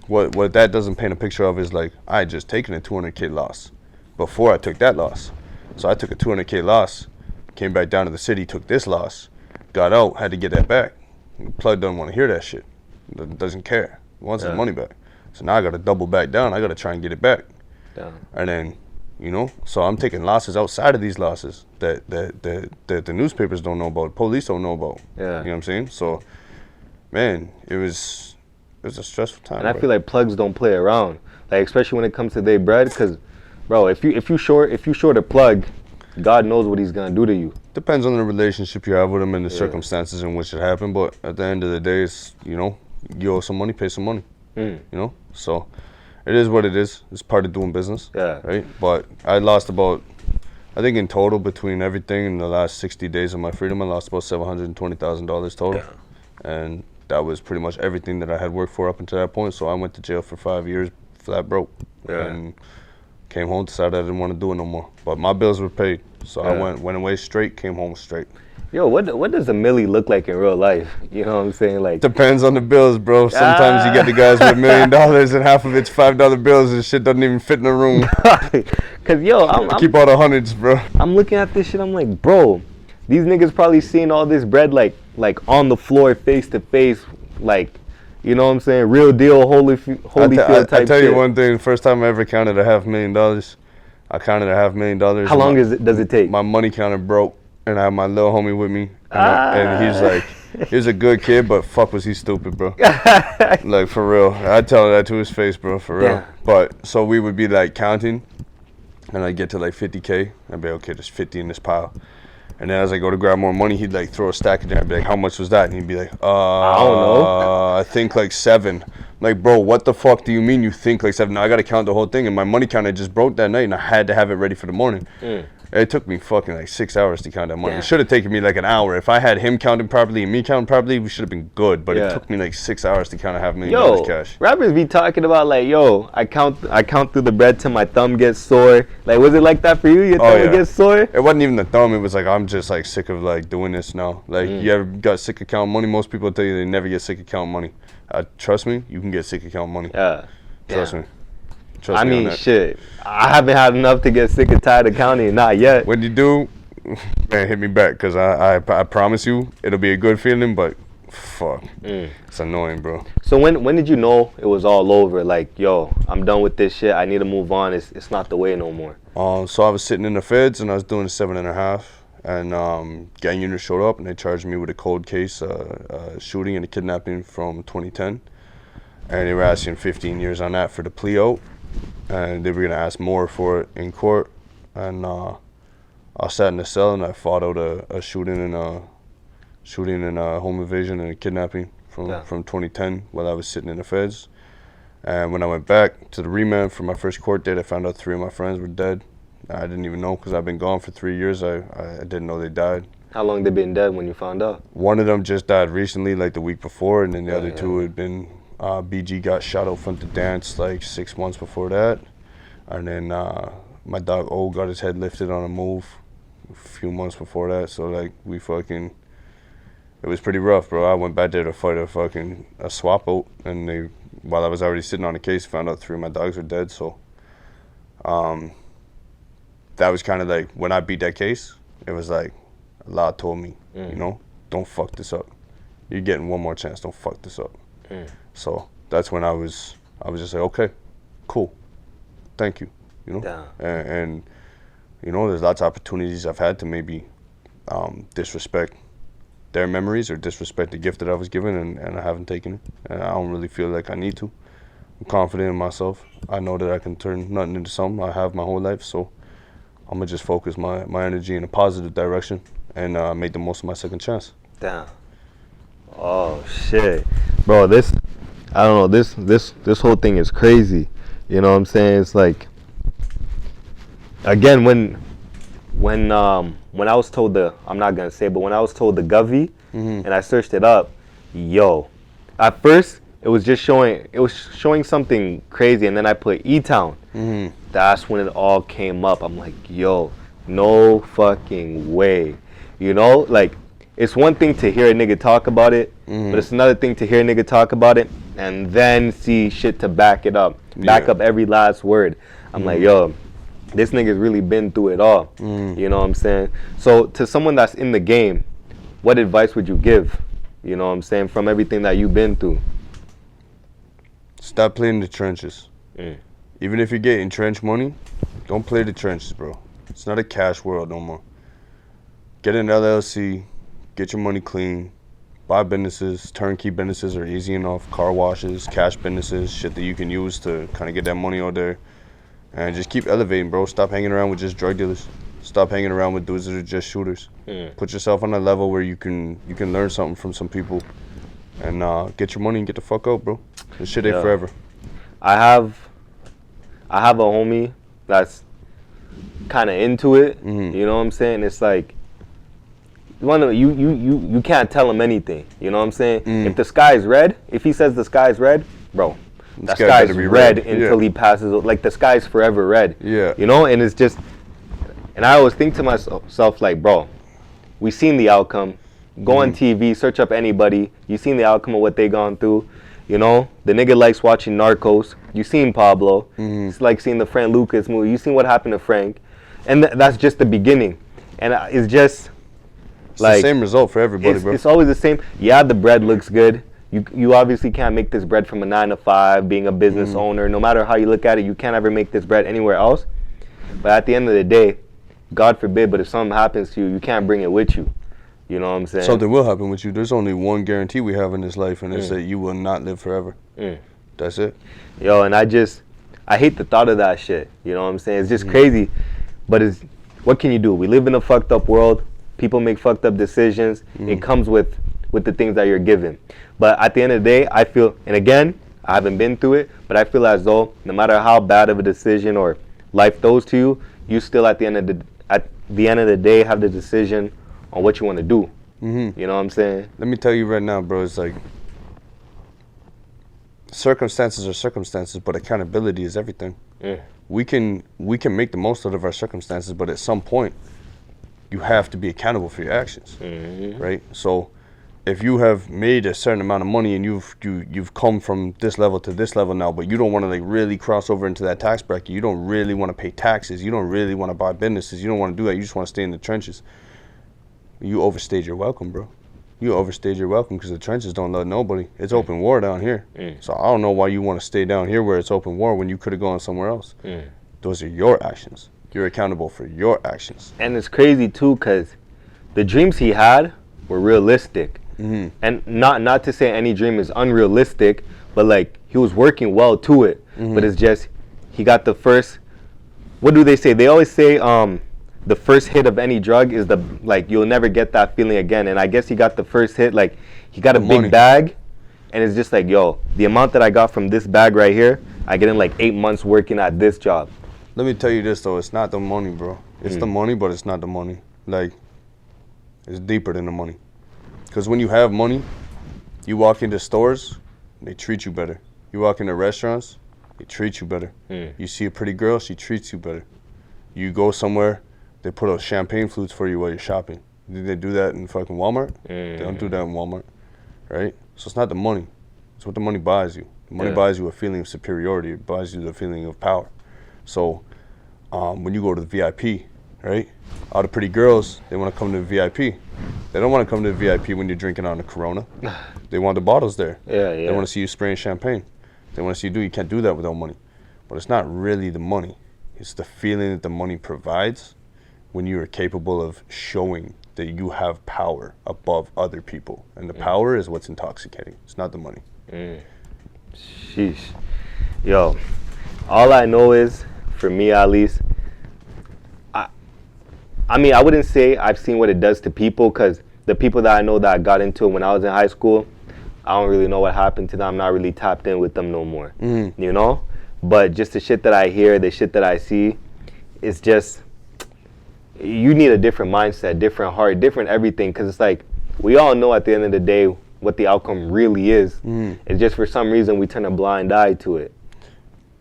what that doesn't paint a picture of is, like, I had just taken a 200K loss before I took that loss. So I took a 200K loss, came back down to the city, took this loss, got out, had to get that back. The plug doesn't want to hear that shit. Doesn't care. He wants his money back. So now I got to double back down. I got to try and get it back. And then, you know, so I'm taking losses outside of these losses that the newspapers don't know about, police don't know about. You know what I'm saying? So, man, it was a stressful time. And I feel like plugs don't play around, like especially when it comes to their bread, because, bro, if you short a plug, God knows what he's gonna do to you. Depends on the relationship you have with him and the circumstances in which it happened. But at the end of the day, it's, you know, you owe some money, pay some money. You know, so it is what it is. It's part of doing business. Right. But I lost about, I think in total between everything in the last 60 days of my freedom, I lost about $720,000 total, and that was pretty much everything that I had worked for up until that point. So I went to jail for 5 years, flat broke, and came home, decided I didn't want to do it no more. But my bills were paid, so I went away straight, came home straight. Yo, what does a milli look like in real life? You know what I'm saying? Like, depends on the bills, bro. Sometimes you get the guys with $1 million and half of it's $5 bills and shit doesn't even fit in the room. Cause yo, I'm keep all the hundreds, bro. I'm looking at this shit. I'm like, bro, these niggas probably seeing all this bread like on the floor, face to face, like, you know what I'm saying? Real deal, Holyfield type shit. I tell you one thing. The first time I ever counted $500,000, I counted $500,000. How long does it take? My money counter broke. And I had my little homie with me, and he's like, he was a good kid, but fuck was he stupid, bro. Like, for real. I'd tell that to his face, bro, for real. But, so we would be like counting, and I'd get to like 50K. I'd be like, okay, there's 50 in this pile. And then as I go to grab more money, he'd like throw a stack in there. I'd be like, how much was that? And he'd be like, I don't know. I think like 7. I'm like, bro, what the fuck do you mean you think like 7? Now I got to count the whole thing. And my money counter just broke that night, and I had to have it ready for the morning. It took me fucking like 6 hours to count that money. It should have taken me like an hour. If I had him counting properly and me counting properly, we should have been good. But it took me like 6 hours to count $500,000 cash. Rappers be talking about like, yo, I count through the bread till my thumb gets sore. Like, was it like that for you? Your thumb would get sore? It wasn't even the thumb. It was like, I'm just like sick of like doing this now. Like, you ever got sick of counting money? Most people tell you they never get sick of counting money. Trust me, you can get sick of counting money. Trust me. I mean, shit. I haven't had enough to get sick and tired of counting, not yet. When you do, man, hit me back, because I promise you, it'll be a good feeling, but fuck, it's annoying, bro. So when did you know it was all over? Like, yo, I'm done with this shit. I need to move on. It's not the way no more. So I was sitting in the feds, and I was doing 7.5, and gang unit showed up, and they charged me with a cold case, shooting and a kidnapping from 2010. And they were asking 15 years on that for the plea out. And they were gonna ask more for it in court, and I sat in the cell and I fought out a shooting and a home invasion and a kidnapping from 2010 while I was sitting in the feds. And when I went back to the remand for my first court date, I found out 3 of my friends were dead. I didn't even know, because I've been gone for 3 years. I didn't know they died. How long they been dead when you found out? One of them just died recently, like the week before, and then the other 2 had been. BG got shot out front of dance like 6 months before that, and then my dog O got his head lifted on a move a few months before that. So like it was pretty rough, bro. I went back there to fight a swap out, and while I was already sitting on the case, found out 3 of my dogs were dead. So that was kind of like, when I beat that case, it was like Allah told me, you know, don't fuck this up. You're getting one more chance. Don't fuck this up. So that's when I was just like, okay, cool, thank you, you know. And You know, there's lots of opportunities I've had to maybe disrespect their memories or disrespect the gift that I was given, and I haven't taken it. And I don't really feel like I need to. I'm confident in myself. I know that I can turn nothing into something. I have my whole life, so I'm going to just focus my energy in a positive direction and make the most of my second chance. Damn. Oh, shit. Bro, I don't know, this whole thing is crazy. You know what I'm saying? It's like, again, when I was told I'm not gonna say, but when I was told the Govey, and I searched it up, yo, at first it was showing something crazy, and then I put E-Town. That's when it all came up. I'm like, yo, no fucking way. You know, like, it's one thing to hear a nigga talk about it, but it's another thing to hear a nigga talk about it and then see shit to back it up, back up every last word. I'm like, yo, this nigga's really been through it all. You know what I'm saying? So to someone that's in the game, what advice would you give? You know what I'm saying? From everything that you've been through. Stop playing the trenches. Even if you're getting trench money, don't play the trenches, bro. It's not a cash world no more. Get an LLC, get your money clean, buy businesses. Turnkey businesses are easy enough. Car washes, cash businesses, shit that you can use to kind of get that money out there. And just keep elevating, bro. Stop hanging around with just drug dealers. Stop hanging around with dudes that are just shooters. Put yourself on a level where you can learn something from some people, and get your money and get the fuck out, bro. This shit ain't forever. I have a homie that's kind of into it. You know what I'm saying? It's like, you can't tell him anything. You know what I'm saying? If the sky's red, if he says the sky's red, bro, the sky's red until he passes. Like, the sky's forever red. You know, and it's just, and I always think to myself, like, bro, we seen the outcome. Go on TV, search up anybody. You seen the outcome of what they gone through. You know, the nigga likes watching Narcos. You seen Pablo. It's like seeing the Frank Lucas movie. You seen what happened to Frank, and that's just the beginning. And it's just it's like the same result for everybody, bro. It's always the same. Yeah, the bread looks good. You obviously can't make this bread from a 9 to 5, being a business owner. No matter how you look at it, you can't ever make this bread anywhere else. But at the end of the day, God forbid, but if something happens to you, you can't bring it with you. You know what I'm saying? Something will happen with you. There's only one guarantee we have in this life, and it's that you will not live forever. That's it. Yo, and I hate the thought of that shit. You know what I'm saying? It's just crazy. But what can you do? We live in a fucked up world. People make fucked up decisions. It comes with the things that you're given. But at the end of the day, I feel, and again, I haven't been through it, but I feel as though no matter how bad of a decision or life throws to you, you still at the end of the day have the decision on what you want to do. You know what I'm saying? Let me tell you right now, bro, it's like, circumstances are circumstances, but accountability is everything. We can make the most out of our circumstances, but at some point, you have to be accountable for your actions, right? So if you have made a certain amount of money and you've come from this level to this level now, but you don't want to like really cross over into that tax bracket, you don't really want to pay taxes, you don't really want to buy businesses, you don't want to do that, you just want to stay in the trenches. You overstayed your welcome, bro. You overstayed your welcome because the trenches don't love nobody. It's open war down here. So I don't know why you want to stay down here where it's open war when you could have gone somewhere else. Those are your actions. You're accountable for your actions. And it's crazy too, because the dreams he had were realistic. And not to say any dream is unrealistic, but like he was working well to it. But it's just he got the first. What do they say? They always say the first hit of any drug is you'll never get that feeling again. And I guess he got the first hit, like he got a big bag, and it's just like, yo, the amount that I got from this bag right here, I get in like 8 months working at this job. Let me tell you this though, it's not the money, bro. It's the money, but it's not the money. Like, it's deeper than the money. Because when you have money, you walk into stores, they treat you better. You walk into restaurants, they treat you better. You see a pretty girl, she treats you better. You go somewhere, they put out champagne flutes for you while you're shopping. Did they do that in fucking Walmart? They don't do that in Walmart, right? So it's not the money. It's what the money buys you. The money buys you a feeling of superiority. It buys you the feeling of power. So when you go to the VIP, right? All the pretty girls, they want to come to the VIP. They don't want to come to the VIP when you're drinking on a Corona. They want the bottles there. They want to see you spraying champagne. They want to see you can't do that without money. But it's not really the money. It's the feeling that the money provides when you are capable of showing that you have power above other people. And the power is what's intoxicating. It's not the money. Sheesh. Yo, all I know is, for me at least, I mean, I wouldn't say I've seen what it does to people, because the people that I know that I got into it when I was in high school, I don't really know what happened to them. I'm not really tapped in with them no more, you know? But just the shit that I hear, the shit that I see, it's just, you need a different mindset, different heart, different everything, because it's like, we all know at the end of the day what the outcome really is. It's just for some reason we turn a blind eye to it.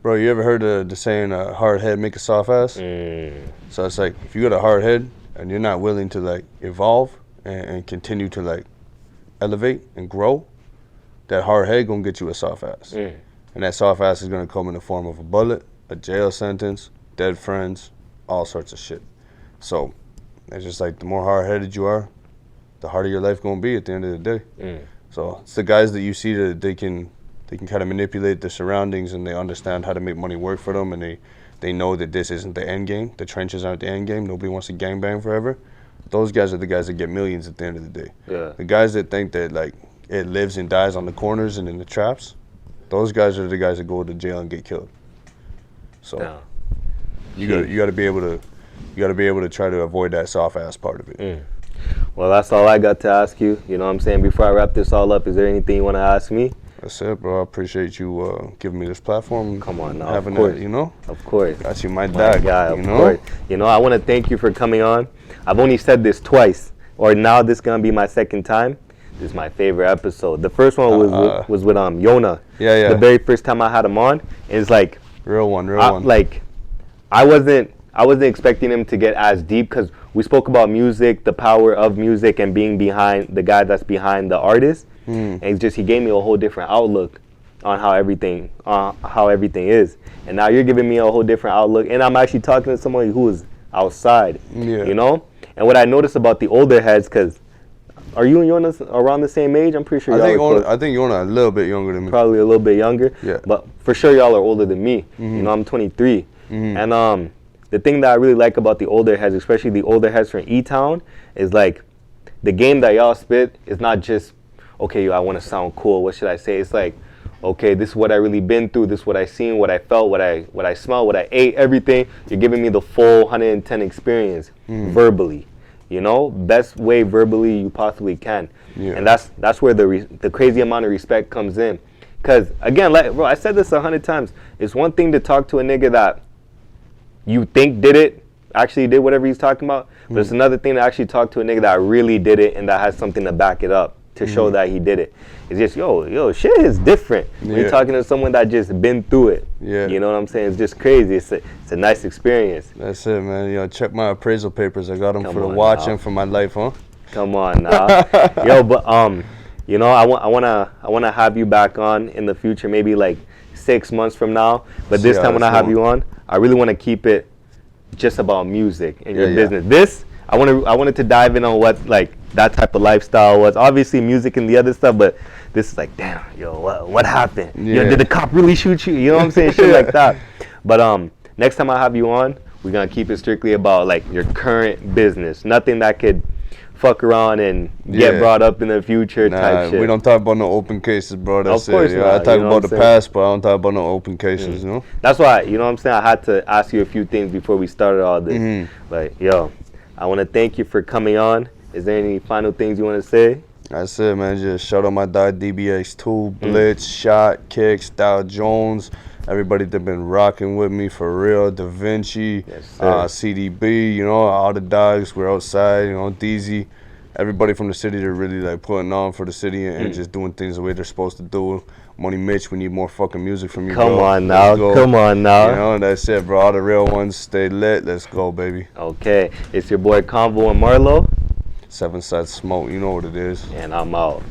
Bro, you ever heard the saying, hard head make a soft ass? So it's like, if you got a hard head and you're not willing to like evolve and continue to like elevate and grow, that hard head gonna get you a soft ass. And that soft ass is gonna come in the form of a bullet, a jail sentence, dead friends, all sorts of shit. So it's just like, the more hard headed you are, the harder your life gonna be at the end of the day. So it's the guys that you see that they can kind of manipulate the surroundings, and they understand how to make money work for them, and they know that this isn't the end game. The trenches aren't the end game. Nobody wants to gangbang forever. Those guys are the guys that get millions at the end of the day. The guys that think that like it lives and dies on the corners and in the traps, those guys are the guys that go to jail and get killed. So you got to be able to try to avoid that soft ass part of it. Well, that's all I got to ask you. You know what I'm saying? Before I wrap this all up, is there anything you want to ask me? That's it, bro. I appreciate you giving me this platform. Come on now, having of course. That, you know? Of course. Got you, my dad. Guy, you of know? course. You know, I want to thank you for coming on. I've only said this twice, or now this is going to be my second time. This is my favorite episode. The first one was with Yona. Yeah. The very first time I had him on, it's like real one. Like, I wasn't expecting him to get as deep, because we spoke about music, the power of music, and being behind the guy that's behind the artist. And it's just, he gave me a whole different outlook on how everything is. And now you're giving me a whole different outlook, and I'm actually talking to someone who is outside. You know? And what I noticed about the older heads, because are you and Jonas around the same age? I'm pretty sure I think Jonas a little bit younger than me. Probably a little bit younger. Yeah. But for sure y'all are older than me. You know, I'm 23. And the thing that I really like about the older heads, especially the older heads from E-Town, is like, the game that y'all spit is not just, okay, I want to sound cool, what should I say? It's like, okay, this is what I really been through, this is what I seen, what I felt, what I smelled, what I ate, everything. You're giving me the full 110 experience verbally. You know, best way verbally you possibly can. And that's where the crazy amount of respect comes in. Because again, like, bro, I said this 100 times. It's one thing to talk to a nigga that you think actually did whatever he's talking about, but it's another thing to actually talk to a nigga that really did it and that has something to back it up to show that he did it. It's just, yo, shit is different when you're talking to someone that just been through it. You know what I'm saying? It's just crazy. It's a nice experience. That's it, man. You know, check my appraisal papers. I got them for the watch and for my life, huh? Come on now. Yo, but you know, I wanna have you back on in the future, maybe like 6 months from now. But this time when I have you on, I really want to keep it just about music and your business. This, I wanted to dive in on what like that type of lifestyle was. Obviously music and the other stuff, but this is like, damn, yo, what happened? Yo, did the cop really shoot you? You know what I'm saying? Shit like that. But next time I have you on, we're gonna keep it strictly about like your current business. Nothing that could fuck around and get brought up in the future type shit. We don't talk about no open cases, bro. That's of course it. not. I talk about the past, but I don't talk about no open cases, you know? That's why, you know what I'm saying, I had to ask you a few things before we started all this. But yo, I want to thank you for coming on. Is there any final things you want to say? That's it, man. Just shout out my dog DBX2, Blitz, Shot, Kicks, Dow Jones, everybody that been rocking with me for real, Da Vinci, CDB, you know, all the dogs. We're outside, you know, DZ. Everybody from the city, they're really like putting on for the city and just doing things the way they're supposed to do. Money Mitch, we need more fucking music from you, Come bro. on now. Come on now. You know, that's it, bro. All the real ones stay lit. Let's go, baby. Okay, it's your boy Convo and Marlo. 7 Side Smoke, you know what it is. And I'm out.